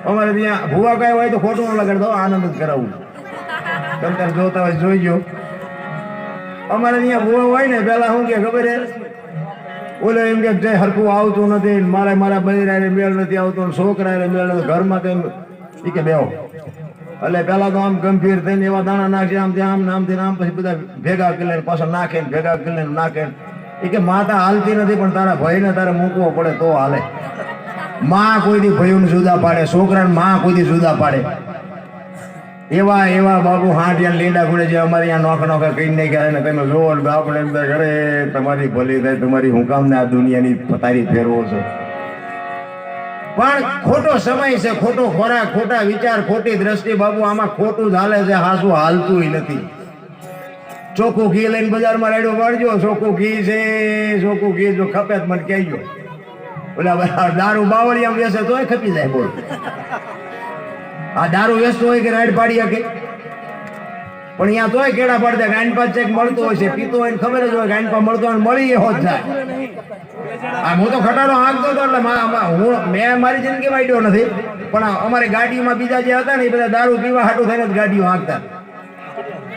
અમારે ત્યાં ભૂવા કઈ હોય તો ખોટું ન લગાડતો, આનંદ જ કરાવવું. તમે તાર જોતા હોય જોઈજો. અમારે ત્યાં ભૂવા હોય ને, પેલા શું કે ખબર છે, ઓલો એમ કે જય હરખું આવતું નથી, મારા બૈરા મેળ નથી આવતો, છોકરા મેળ નથી, ઘરમાં કઈ કે બેહો એટલે પેલા તો આમ ગંભીર થઈને એવા દાણા નાખે આમથી આમ નામથી આમ પછી બધા ભેગા કરી લઈને પાછા નાખે ને ભેગા કરી લઈને નાખે એ કે માતા હાલતી નથી પણ તારા ભાઈને તારે મૂકવો પડે તો હાલે. માં કોઈ દી ભાઈઓને જુદા પાડે, છોકરાને માં કોઈ દી જુદા પાડે. એવા એવા બાબુ હાંટિયા લીંડા ઘોડે જે અમારે અહીંયા નોખા નોખા કઈ નહીં ગયા ને તમે જોવો ને આપણે એમ થાય ઘરે તમારી ભલી થાય તમારી હું કામને આ દુનિયાની પથારી ફેરવો છો. પણ ખોટો સમય છે, ખોટો ખોરાક, ખોટા વિચાર, ખોટી દ્રષ્ટિ બાબુ આમાં ખોટું જ હાલે છે. હાસું હાલતું નથી. ચોખ્ખું ઘી લઈને બજારમાં રાડ્યો પાડજો, ચોખ્ખું ઘી છે, ચોખ્ખું ઘી જો ખપે જ મને કહેજો. ઓલા દારૂ બાવળિયા વેસે તોય ખપી જાય. બોલ આ દારૂ વેચતો હોય કે રાઈડ પાડી શકે? પણ અહીંયા તોય કેળા પાડી દે. ગાંડપા ચેક મળતો હોય છે, પીતો હોય ને ખબર જ હોય ગાંડપા મળતો હોય, મળી એવો જ થાય. આ હું તો ખટારો હાંકતો હતો એટલે મેં મારી જિંદગીમાં આડ્યો નથી, પણ અમારી ગાડીમાં બીજા જે હતા ને એ બધા દારૂ પીવા હાટું થઈને જ ગાડીઓ હાંકતા.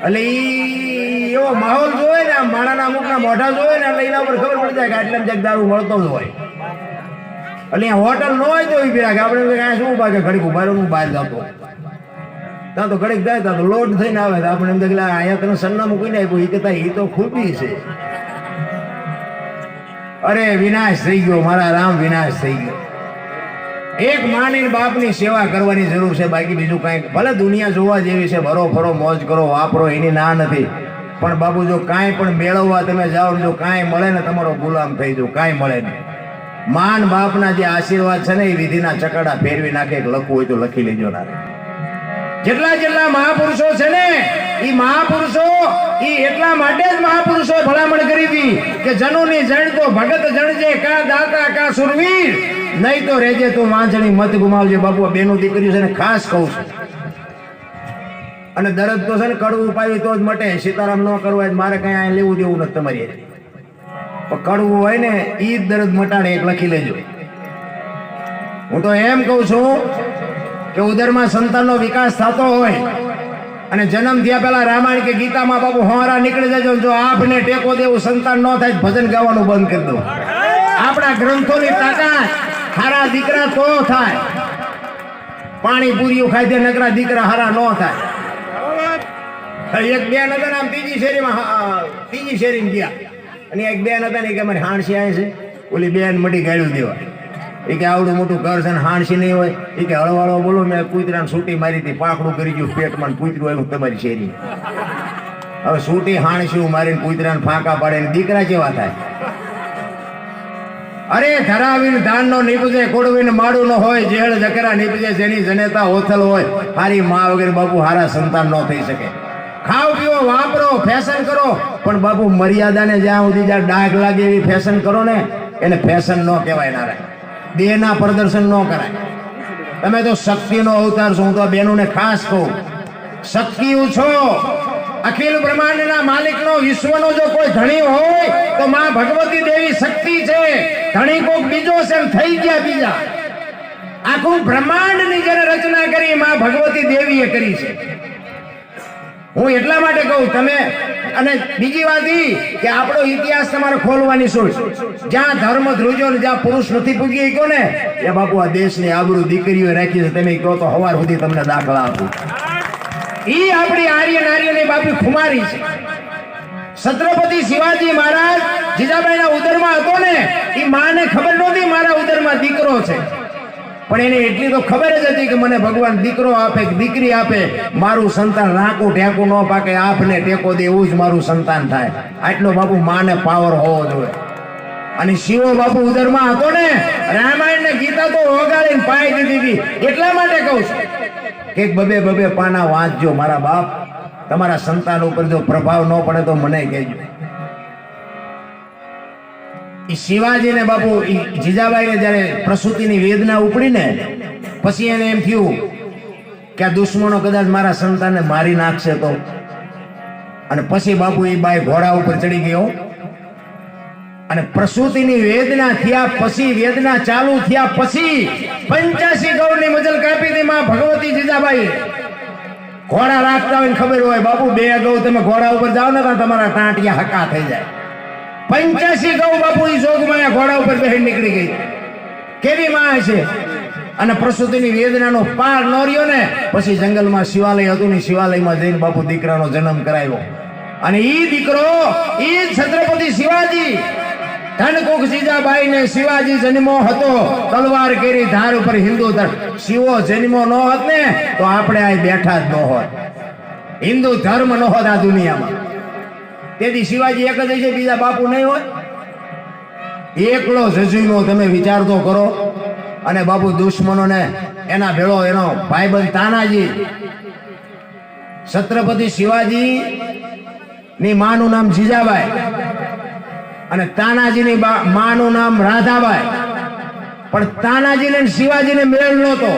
એટલે ઈ એવો માહોલ જોવે ને, આમ માણાના અમુકના મોઢા જોવે ને એટલે એના ઉપર ખબર પડી જાય કે આટલામાં ક્યાંક દારૂ મળતો જ હોય. એટલે અહીંયા હોટલ ન હોય તો એ પીરા કે આપણે કાંઈ શું પાકે ઘડીક ઉભા હું બહાર જતો ત્યાં તો ઘડીક જાય ત્યાં તો લોડ થઈને આવે તો આપણે એમ કે અહીંયા તને સરનામું કોઈ આપ્યું એ કહેતા એ તો ખૂબી છે. અરે વિનાશ થઈ ગયો મારા રામ, વિનાશ થઈ ગયો. એક માની બાપની સેવા કરવાની જરૂર છે, બાકી બીજું કાંઈ. ભલે દુનિયા જોવા જેવી છે, ભરો ફરો મોજ કરો વાપરો એની ના નથી, પણ બાબુ જો કાંઈ પણ મેળવવા તમે જાઓ, જો કાંઈ મળે ને તમારો ગુલામ થઈ જાવ, કાંઈ મળે નહીં. માન બાપના જે આશીર્વાદ છે ને એ વિધિના ચકડા ફેરવી નાખે. લખવું હોય તો લખી લેજો. ના જેટલા જેટલા મહાપુરુષો છે ને એ મહાપુરુષો એ એટલા માટે જ મહાપુરુષોએ ભલામણ કરી હતી કે જનોની જણ તો ભગત જણજે, કા દાતા કા સુરવીર, નહીં તો રેજે તું વાંચણી મત ગુમાવજે. બાપુ બેનું દીકરીઓ છે ને ખાસ કહું છું. અને દરદ તો છે ને કડવું પાવી તો જ મટે. સીતારામ ન કરવું હોય મારે કઈ અહીંયા લેવું દેવું નથી તમારી. કડવું હોય ને એ જ દર્દ મટાડે. એક લખી લેજો. હું તો એમ કઉ છું કે ઉદરમાં સંતાનનો વિકાસ થતો હોય અને જન્મ થયા પહેલા રામાયણ કે ગીતામાં બાબુ હોરા નીકળી જજો. જો આપને ટેકો દેવું સંતાન ન થાય ભજન ગાવાનું બંધ કરી દો. આપણા ગ્રંથોની તાકાત હારા દીકરા તો થાય. પાણી પૂરીઓ ખાઈ દે નકરા દીકરા હારા ન થાય. એક બેન હતા આમ ત્રીજી શેરીમાં ગયા અને એક બેન હતા ને કે અમારે હાણસી આવે છે, ઓલી બેન મટી ગાળ્યું દેવા. એ કે આવડું મોટું ઘર છે ને હાણસી નહીં હોય. એ કે હળવાળો બોલો મેં કૂતરાને સૂટી મારી હતી, પાંખડું કરી ગયું પેટમાં, કૂતરું આવ્યું તમારી શેરી. હવે સૂટી હાણસી મારીને કૂતરાને ફાંકા પાડે ને દીકરા કેવા થાય? અરે ધરાવીને ધાનનો નીપજે, કોડવીને માડું ન હોય, જેળ જકરા નીપજે, જેની જનેતા ઓથલ હોય. હારી મા વગેરે બાપુ હારા સંતાન ન થઈ શકે. ખાઓ પીવો વાપરો ફેશન કરો, પણ બાપુ મર્યાદાને જ્યાં સુધી જ્યાં ડાઘ લાગે એવી ફેશન કરો ને એને ફેશન ન કહેવાય. ના દેહના પ્રદર્શન ન કરાય. તમે તો શક્તિનો અવતાર છો. હું તો બહેનોને ખાસ કહું, શક્તિઓ છો. અખિલ બ્રહ્માંડના માલિકનો વિશ્વનો જો કોઈ ધણી હોય તો માં ભગવતી દેવી શક્તિ છે. ધણી કોક બીજો છે થઈ ગયા બીજા. આખું બ્રહ્માંડની જેને રચના કરી માં ભગવતી દેવીએ કરી છે. હું એટલા માટે કહું તમે. અને બીજી વાત એ કે આપણો ઇતિહાસ તમારે ખોલવાની સોચ. જ્યાં ધર્મ ધ્રુજો ને જ્યાં પુરુષ નથી પૂજી ગયો ને એ બાપુ આ દેશની આબરૂ દીકરીઓ રાખી છે. તમે કહો તો સવાર સુધી તમને દાખલા આપું. ઈ આપણી આર્ય નારીની બાપી ખુમારી છે. છત્રપતિ શિવાજી મહારાજ જીજાબાઈના ઉદરમાં હતો ને એ માને ખબર નહોતી મારા ઉદરમાં દીકરો છે, પણ એને એટલી તો ખબર જ હતી કે મને ભગવાન દીકરો આપે કે દીકરી આપે, મારું સંતાન રાકું ટેકું ન પાકે, આપને ટેકો દે એવું જ મારું સંતાન થાય. આટલો બાપુ માને પાવર હોવો જોઈએ. અને શિવો બાપુ ઉદરમાં હતો ને રામાયણ ને ગીતા તો ઓગાળીને પાઈ દીધી હતી. એટલા માટે કહું છું કે બબે બબે પાના વાંચજો મારા બાપ. તમારા સંતાન ઉપર જો પ્રભાવ ન પડે તો મને કહેજો. શિવાજીને બાપુ જીજાબાઈને જયારે પ્રસૂતિની વેદના ઉપડી ને પછી એને એમ થયું કે આ દુશ્મનો કદાચ મારા સંતાનને મારી નાખશે તો. અને પછી બાપુ એ બાઈ ઘોડા ઉપર ચડી ગયો અને પ્રસૂતિની વેદના થયા પછી, વેદના ચાલુ થયા પછી 85 ગૌની મજલ કાપી હતી માં ભગવતી જીજાબાઈ. ઘોડા રાખતા હોય ખબર હોય બાપુ 2 ગૌ તમે ઘોડા ઉપર જાઓ ને તો તમારા ટાંટિયા હકા થઈ જાય. 85 ગૌ બાપુ ઈ જોગમાં ઘોડા ઉપર બેહીને નીકળી ગઈ. કેવી માં છે? અને પ્રસૂતિની વેદનાનો પાર ન રહ્યો ને પછી જંગલમાં શિવાલય હતું ને શિવાલયમાં જઈને બાપુ દીકરાનો જન્મ કરાવ્યો. અને ઈ દીકરો ઈ છત્રપતિ શિવાજી ધનકુખ જીજાબાઈ ને શિવાજી જન્મો હતો. તલવાર કેરી ધાર ઉપર હિન્દુ ધર્મ. શિવો જન્મો ન હોત ને તો આપણે આ બેઠા જ ન હોત. હિન્દુ ધર્મ ન હોત આ દુનિયામાં. તેથી શિવાજી એક જ છે, બીજા બાપુ નહીં હોય. એકલો જજુનો તમે વિચાર તો કરો. અને બાપુ દુશ્મનોને એના ભેળો એનો ભાઈબંધ તાનાજી. છત્રપતિ શિવાજી ની માનું નામ જીજાબાઈ અને તાનાજીની માનું નામ રાધાબાઈ. પણ તાનાજીને શિવાજીને મેળ નહોતો.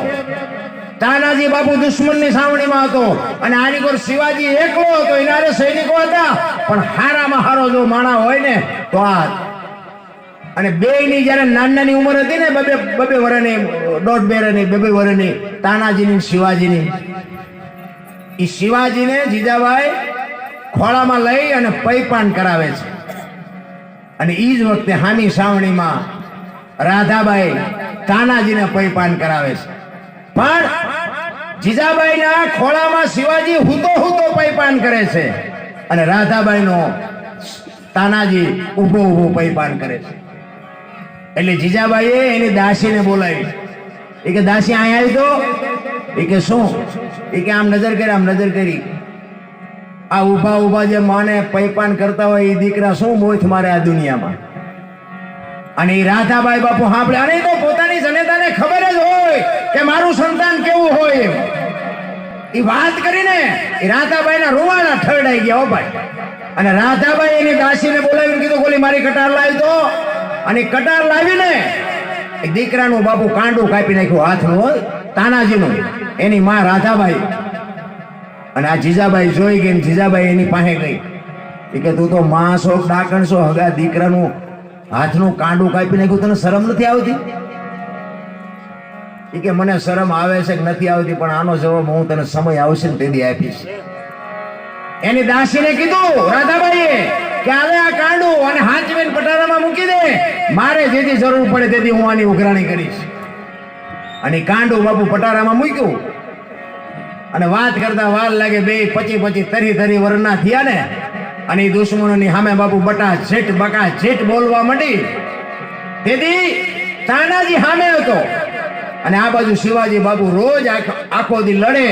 તાનાજી બાપુ દુશ્મનની સાવણીમાં હતો અને આની કોર શિવાજી એકલો હતો. એના સૈનિકો હતા પણ હારામાં હારો જો માણા હોય ને તો આ. અને બેયની જ્યારે નાની ઉંમર હતી ને બબે વર્ષની, 1.5 વર્ષની, 2 વર્ષની, તાનાજીની શિવાજીની, એ શિવાજીને જીજાબાઈ ખોળામાં લઈ અને પૈપાન કરાવે છે. અને ઈ જ વખતે હામી સાવણીમાં રાધાબાઈ તાનાજીને પૈપાન કરાવે છે. પણ જીજાબાઈના ખોળામાં શિવાજી હુતો પૈપાન કરે છે અને રાધાબાઈનો તાનાજી ઊભો પૈપાન કરે છે. એટલે જીજાબાઈએ એની દાસીને બોલાવી. એ કે દાસી અહીંયા આવી તો. એ કે શું? એ કે આમ નજર કરી. આ ઊભા જે માને પૈપાન કરતા હોય એ દીકરા શું મોથ મારે આ દુનિયામાં. અને એ રાધાબાઈ બાપુ સાંભળે. અને તો પોતાની જનેતાને ખબર જ હોય કે મારું સંતાન કેવું હોય એમ. એ વાત કરીને એ રાધાબાઈના રૂવાડા ઠરડાઈ ગયા. હો ભાઈ. અને રાધાબાઈ એની દાસીને બોલાવીને કીધું, ગોલી મારી કટાર લાવી દો. અને કટાર લાવીને એ દીકરાનું બાપુ કાંડું કાપી નાખ્યું હાથનું, તાનાજીનું. એની માં રાધાબાઈ અને આ જીજાબાઈ જોઈ ગઈ. જીજાબાઈ એની પાસે ગઈ. એ કે તું તો માં છો, ડાકણ છો, હગા દીકરાનું હાથનું કાંડું કાપી નાખ્યું, તને શરમ નથી આવતી? એ કે મને શરમ આવે છે કે નથી આવતી, પણ આનો જવાબ હું તને સમય આવશે ને તેથી આપીશ. એની દાસીને કીધું રાધાબાઈએ કે આવે આ કાંડું અને હાંચવીને પટારામાં મૂકી દે. મારે જેથી જરૂર પડે તેથી હું આની ઉઘરાણી કરીશ. અને કાંડું બાપુ પટારામાં મૂક્યું. અને વાત કરતા વાર લાગે. 25 30 વર્ષના થયા ને. અને એ દુશ્મનોની સામે બાપુ બકા જેટ બોલવા માંડી. તેથી તાનાજી સામે હતો અને આ બાજુ શિવાજી બાપુ રોજ આખો દી લડે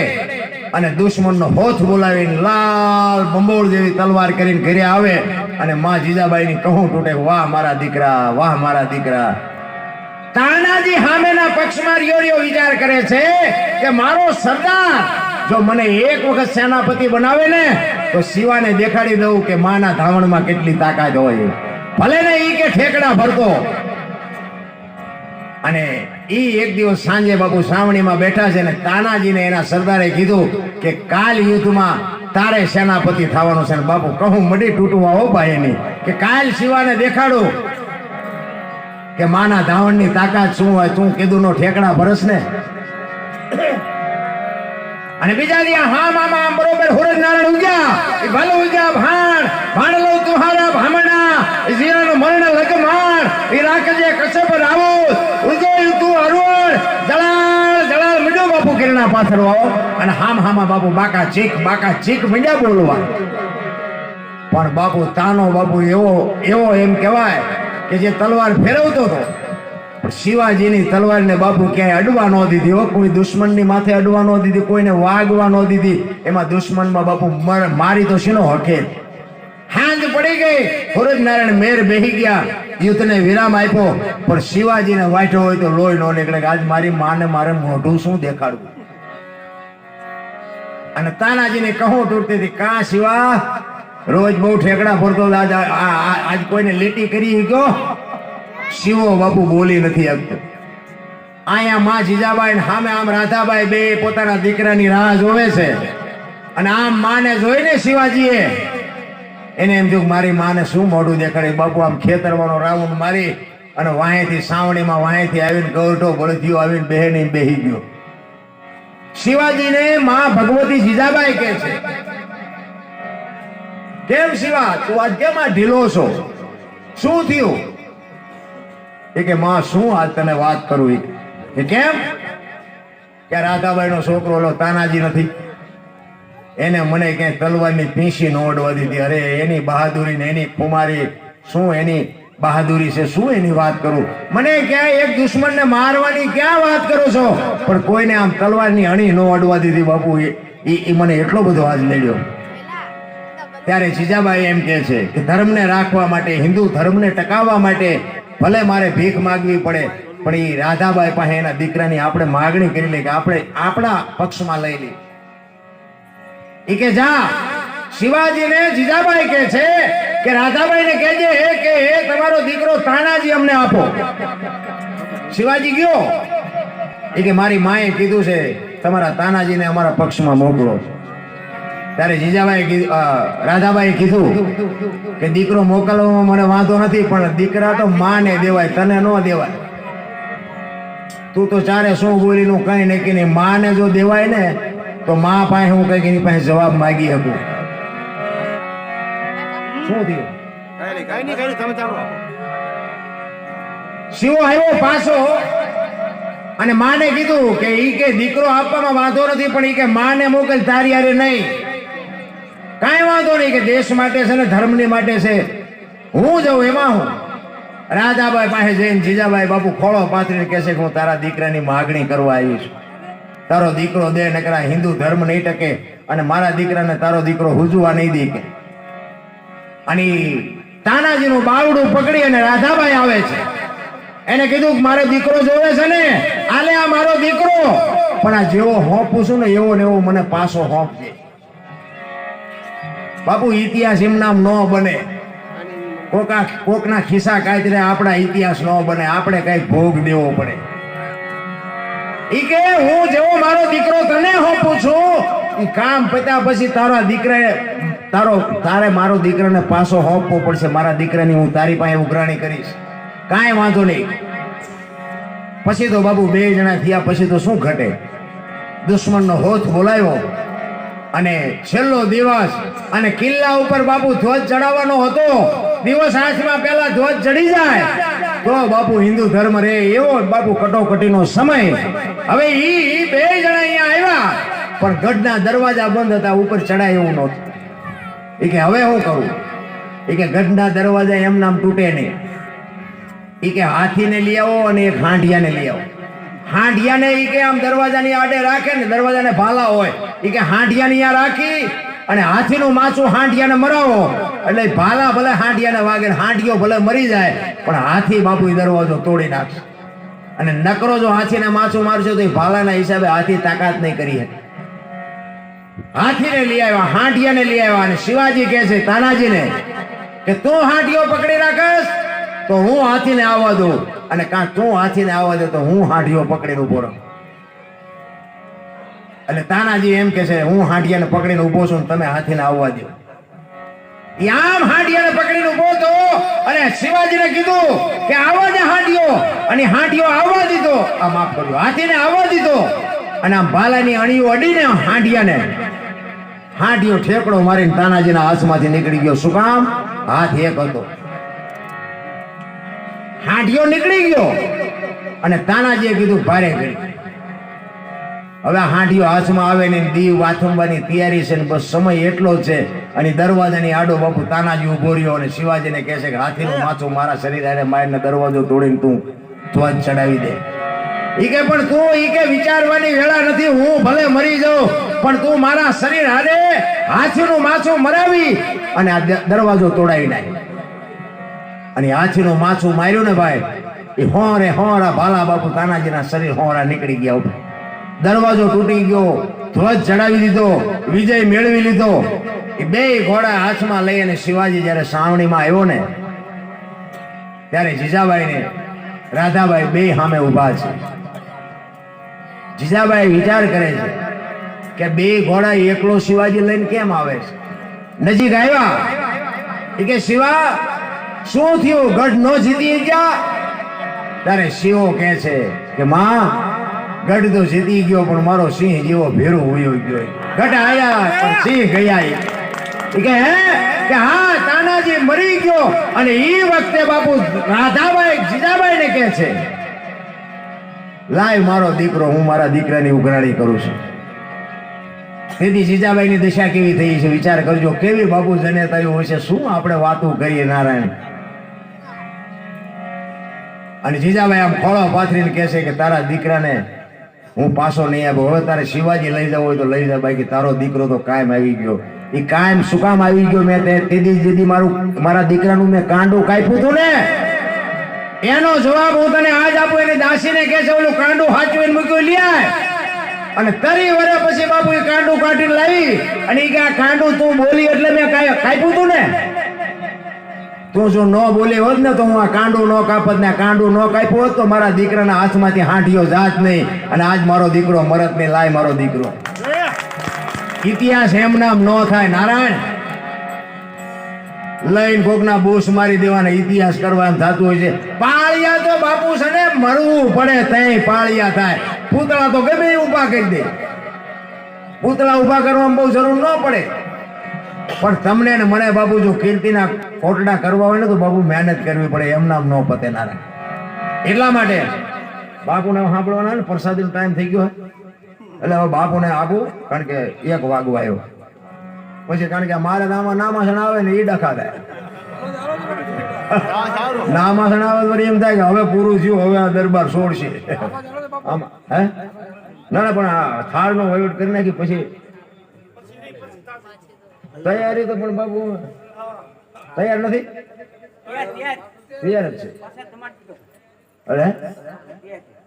અને દુશ્મનનો હોથ બોલાવીને લાલ બંબોળ જેવી તલવાર કરીને ઘરે આવે. અને માં જીજાબાઈની કહું તૂટે, વાહ મારા દીકરા, વાહ મારા દીકરા. તાનાજી સામેના પક્ષમાં રિયો વિચાર કરે છે કે મારો સરદાર જો મને એક વખત સેનાપતિ બનાવે ને તો શિવાને દેખાડી દઉં કે માના ધાવણમાં કેટલી તાકાત હોય. ભલે ને ઈ કે ઠેકડા ભરતો. અને ઈ એક દિવસ સાંજે બાપુ સાવણીમાં બેઠા છે ને તાનાજીને એના સરદારે કીધું કે કાલ યુદ્ધમાં તારે સેનાપતિ થવાનું છે. બાપુ કહું મડી તૂટવા હો ભાઈ એની કે કાલ શિવાને દેખાડું કે માના ધાવણની તાકાત શું હોય. તું કીધું નો ઠેકડા ભરસ ને. અને બીજા દી હા મામા આમ બરોબર હુરજ નારાયણ ઉગ્યા. એ ભલે ઉગ્યા ભાણ લો તુહારા ભામણા. એ જીરાનો મરણ લગમાણ. એ રાખજે કશ્યપ રાવણ. ઉજોય તું અરુણ. જળાલ મીડો બાપુ કિરણા પાછળ આવો. અને હામા બાપુ બાકા ચીક મીડ્યા બોલવા. પણ બાપુ તાનો બાપુ એવો એમ કહેવાય કે જે તલવાર ફેરવતો હતો. શિવાજીની તલવારને બાપુ ક્યાંય અડવા ન દીધી. કોઈ દુશ્મનની માથે અડવા ન દીધી, કોઈને વાગવા ન દીધી. એમાં દુશ્મનમાં બાપુ મારી તો શીનો હકે. હાંજ પડી ગઈ. હુરજ નારાયણ મેર બેહી ગયા. યુદ્ધને વિરામ આપ્યો. પણ શિવાજીને વાંચ્યો હોય તો લોહી ન નીકળે કે આજ મારી માને મારે મોઢું શું દેખાડવું. અને તાનાજીને કહું તૂટતી હતી, કા શિવા રોજ બહુ ઠેકડા ભરતો. આજ કોઈને લીટી કરી ગયો. શિવો બાપુ બોલી નથી આપતો. અહીંયા માં જીજાબાઈ સામે આમ રાધાબાઈ બે પોતાના દીકરાની રાહ જોવે છે. અને આમ માને જોઈને શિવાજીએ એને એમ થયું મારી માને શું મોઢું દેખાડે. બાપુ આમ ખેતરવાનો રાઉન્ડ મારી અને વાંહેથી સાવણીમાં વાંહેથી આવીને ગૌરઠો બળદિયો આવીને બેહી ગયો. શિવાજીને માં ભગવતી જીજાબાઈ કહે છે, કેમ શિવા તું આજ કેમ આ ઢીલો છો? શું થયું? એ કે માં શું આજ તને વાત કરું. એ કેમ? કે રાધાબાઈનો છોકરો ઓલો તાનાજી નથી, એને મને ક્યાંય તલવારની પીંછી ન ઓડવા દીધી. અરે એની બહાદુરી ને એની કુમારી, શું એની બહાદુરી છે, શું એની વાત કરું. મને ક્યાંય એક દુશ્મનને મારવાની ક્યાં વાત કરો છો, પણ કોઈને આમ તલવારની અણી ન અડવા દીધી બાપુ. એ મને એટલો બધો આજ લડ્યો. ત્યારે જીજાબાઈ એમ કહે છે કે ધર્મને રાખવા માટે, હિન્દુ ધર્મને ટકાવવા માટે ભલે મારે ભીખ માગવી પડે, પણ એ રાધાબાઈ પાસે એના દીકરાની આપણે માગણી કરી લે કે આપણે આપણા પક્ષમાં લઈ લઈએ. એ કે જા, શિવાજીને જીજાબાઈ કહે છે કે રાધાબાઈને કહેજે કે એ તમારો દીકરો તાનાજી અમને આપો. શિવાજી ગયો. એ કે મારી માએ કીધું છે તમારા તાનાજીને અમારા પક્ષમાં મોકલો. ત્યારે જીજાબાઈ રાધાબાઈ કીધું કે દીકરો મોકલવામાં મને વાંધો નથી, પણ દીકરા તો માને દેવાય, તને ન દેવાય. તું તો ચારે શું બોલીનું કઈ નક્કી નહીં. માને જો દેવાય ને તો મા પાસે હું કઈક એની પાસે જવાબ માગી શકું. શું થયું? શિવો આવ્યો પાછો અને માને કીધું કે ઈ કે દીકરો આપવામાં વાંધો નથી, પણ ઈ કે માને મોકલ, તારી હારે નહીં. કાંઈ વાંધો નહીં, કે દેશ માટે છે ને ધર્મની માટે છે, હું જાઉં એમાં હું. રાધાબાઈ પાસે જઈને જીજાબાઈ બાપુ ખોળો પાથરીને કહે છે કે હું તારા દીકરાની માગણી કરવા આવી છું. તારો દીકરો દે, નકરા હિન્દુ ધર્મ નહીં ટકે, અને મારા દીકરાને તારો દીકરો હુજવા નહીં દે. અને તાનાજીનું બાવડું પકડી અને રાધાબાઈ આવે છે. એને કીધું કે મારો દીકરો જોવે છે ને, આલે આ મારો દીકરો, પણ આ જેવો હોંપું છું ને એવો ને એવો મને પાછો હોંપજે. બાપુ ઇતિહાસ એમ નામ ન બને. કોકના ખિસ્સા કાતરે આપણા ઇતિહાસ ન બને. આપણે કઈ ભોગ દેવો પડે. ઈ કે હું જેવો મારો દીકરો તને હોપું છું, ઈ કામ પત્યા પછી તારે મારો દીકરાને પાછો હોપવો પડશે. મારા દીકરાની હું તારી પાસે ઉઘરાણી કરીશ, કાંઈ વાંધો નહીં. પછી તો બાબુ 2 જણા થયા પછી તો શું ઘટે. દુશ્મનનો હોથ બોલાવ્યો અને છેલ્લો દિવસ, અને કિલ્લા ઉપર બાપુ ધ્વજ ચડાવવાનો હતો. દિવસ હાથમાં પહેલા ધ્વજ ચડી જાય તો બાપુ હિન્દુ ધર્મ રે, એવો બાપુ કટોકટીનો સમય. હવે ઈ 2 જણા અહીંયા આવ્યા, પણ ગઢના દરવાજા બંધ હતા, ઉપર ચડાય એવું નહોતું. એ કે હવે શું કરું? એ કે ગઢના દરવાજા એમ નામ તૂટે નહીં. એ કે હાથીને લઈ આવો અને એક હાંડિયાને લઈ આવો. હાંડિયાને ઈ કે આમ દરવાજાની આડે રાખે ને, દરવાજાને ભાલા હોય, ઈ કે હાંડિયાની અહીંયા રાખી અને હાથીનું માથું હાંડિયાને મરાવો, એટલે ભાલા ભલે હાંડિયાને વાગે, હાંડિયો ભલે મરી જાય, પણ હાથી બાપુ દરવાજો તોડી નાખશે. અને નકરો જો હાથીને માથું મારશો તો એ ભાલાના હિસાબે હાથી તાકાત નહીં કરી શકે. હાથીને લઈ આવ્યા, હાંડિયાને લઈ આવ્યા, અને શિવાજી કહે છે તાનાજીને કે તું હાંડિયો પકડી રાખસ તો હું હાથીને આવવા દઉં, અને કાં તું હાથીને આવવા દે તો હું હાંડિયો પકડીને ઉભો રહું. એટલે તાનાજી એમ કે છે હું હાંડિયાને પકડીને ઉભો છું, તમે હાથીને આવવા દો. આમ હાંડિયાને પકડીને ઉભો તો, અને શિવાજીને કીધું કે આવવા દે હાંડિયો, અને હાંડિયો આવવા દીધો. આ માફ કરજો, હાથીને આવવા દીધો, અને આમ ભાલાની અણીઓ અડીને હાંડિયો ઠેકડો મારીને તાનાજીના હાથમાંથી નીકળી ગયો. શું કામ? હાથ એક હતો. હાંડિયો નીકળી ગયો અને તાનાજીએ કીધું ભારે કરી. હવે હાંડિયો હાથમાં આવે ને દીવ વાથંબાની તૈયારી છે ને બસ સમય એટલો જ છે. અને દરવાજાની આડો બાપુ તાનાજી ઉભો રહ્યો અને શિવાજીને કહે છે કે હાથીનું માથું મારા શરીર આરે મારીને દરવાજો તોડીને તું ધ્વજ ચડાવી દે. ઈ કે પણ તું ઈ કે વિચારવાની વેળા નથી, હું ભલે મરી જાઉં પણ તું મારા શરીર હારે હાથીનું માથું મરાવી અને આ દરવાજો તોડાવી નાખ. અને હાથીનું માથું માર્યું ને ભાઈ, એ હોરા ભાલા બાપુ તાનાજીના શરીર હોરા નીકળી ગયા ઉપર. દરવાજો તૂટી ગયો, ધ્વજ ચડાવી દીધો, વિજય મેળવી લીધો. એ 2 ઘોડા હાથમાં લઈ અને શિવાજી જયારે સાવણીમાં આવ્યો ને, ત્યારે જીજાબાઈ ને રાધાબાઈ 2 સામે ઉભા છે. જીજાબાઈ વિચાર કરે છે કે 2 ઘોડા એકલો શિવાજી લઈને કેમ આવે છે. નજીક આવ્યા, એ કે શિવા શું થયું, ગઢ નો જીતી ગયા? ત્યારે શિવો કહે છે કે માં, ગઢ તો જીતી ગયો પણ મારો સિંહ જેવો ભેરો હોયો ગયો. ગઢ આયા પણ સિંહ ગયા. કે હા, તાનાજી મરી ગયો. અને એ વખતે બાપુ રાધાબાઈ જીજાબાઈ ને કહે છે લાય મારો દીકરો, હું મારા દીકરાની ઉઘરાણી કરું છું. તેથી જીજાબાઈની દશા કેવી થઈ છે વિચાર કરજો. કેવી બાપુ જને થયું હશે, શું આપણે વાતું કરીએ નારાયણ. અને જીજાબાઈ આમ ખોળો પાથરીને કહે છે કે તારા દીકરાને હું પાછો નહીં આવ્યો. હવે તારે શિવાજી લઈ જવો હોય તો લઈ જા બાકી તારો દીકરો તો કાયમ આવી ગયો. એ કાયમ શું કામ આવી ગયો? મેં તેથી મારા દીકરાનું મેં કાંડું કાપ્યું હતું ને, એનો જવાબ હું તને આજ આપું. એને દાસીને કહે છે ઓલું કાંડું હાચવીને મૂક્યું લ્યાય. અને 30 વર્ષ પછી બાપુ એ કાંડું કાઢીને લાવી અને ઈ કે આ કાંડું તું બોલી એટલે મેં કાપ્યું તું ને. તું જો ન બોલી હોત ને તો હું આ કાંડું ન કાપત ને. કાંડું ન કાપ્યું હોત તો મારા દીકરાના હાથમાંથી હાંઠીઓ જાત નહીં અને આજ મારો દીકરો મરત નહીં. લાય મારો દીકરો. ઇતિહાસ એમ નામ ન થાય નારાયણ. લઈને કોકના બૂસ મારી દેવાના ઇતિહાસ કરવાનું થતું હોય છે. પાળિયા તો બાપુ છે ને મરવું પડે તઈ પાળિયા થાય. પૂતળા તો ગમે એ ઊભા કરી દે. પૂતળા ઊભા કરવામાં બહુ જરૂર ન પડે. પણ તમને ને મને બાપુ જો કીર્તિના કોટડા કરવા હોય ને તો બાપુ મહેનત કરવી પડે. એમ નામ ન પતે નારાયણ. એટલા માટે બાપુને સાંભળવાના ને પ્રસાદીનો ટાઈમ થઈ ગયો એટલે હવે બાપુને આપું. કારણ કે 1 વાગવા આવ્યો પછી. કારણ કે મારે નામાસણ આવે ને એ ડખા થાય. નામાસણ આવે તો એમ થાય કે હવે પૂરું થયું, હવે આ દરબાર છોડશે. આમાં હે ના પણ આ થાળનો વહીવટ કરી નાખી પછી તૈયારી તો પણ બાપુ તૈયાર નથી. તૈયાર જ છે. અરે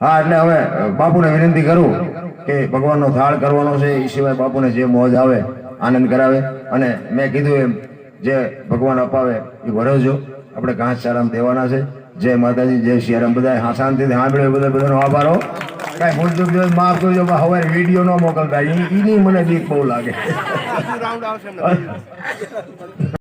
હા, એટલે હવે બાપુને વિનંતી કરું કે ભગવાનનો થાળ કરવાનો છે. એ સિવાય બાપુને જે મોજ આવે આનંદ કરાવે. અને મેં કીધું એમ જે ભગવાન અપાવે એ ભરોજો. આપણે ઘાસચારામાં દેવાના છે. જય માતાજી, જય સિયારામ. બધા શાંતિથી સાંભળ્યો બધાનો આભાર હો. કાંઈ ભૂલ ચૂક માફ કરજો. હવે વિડીયો ન મોકલતા, એની મને બીક બહુ લાગે.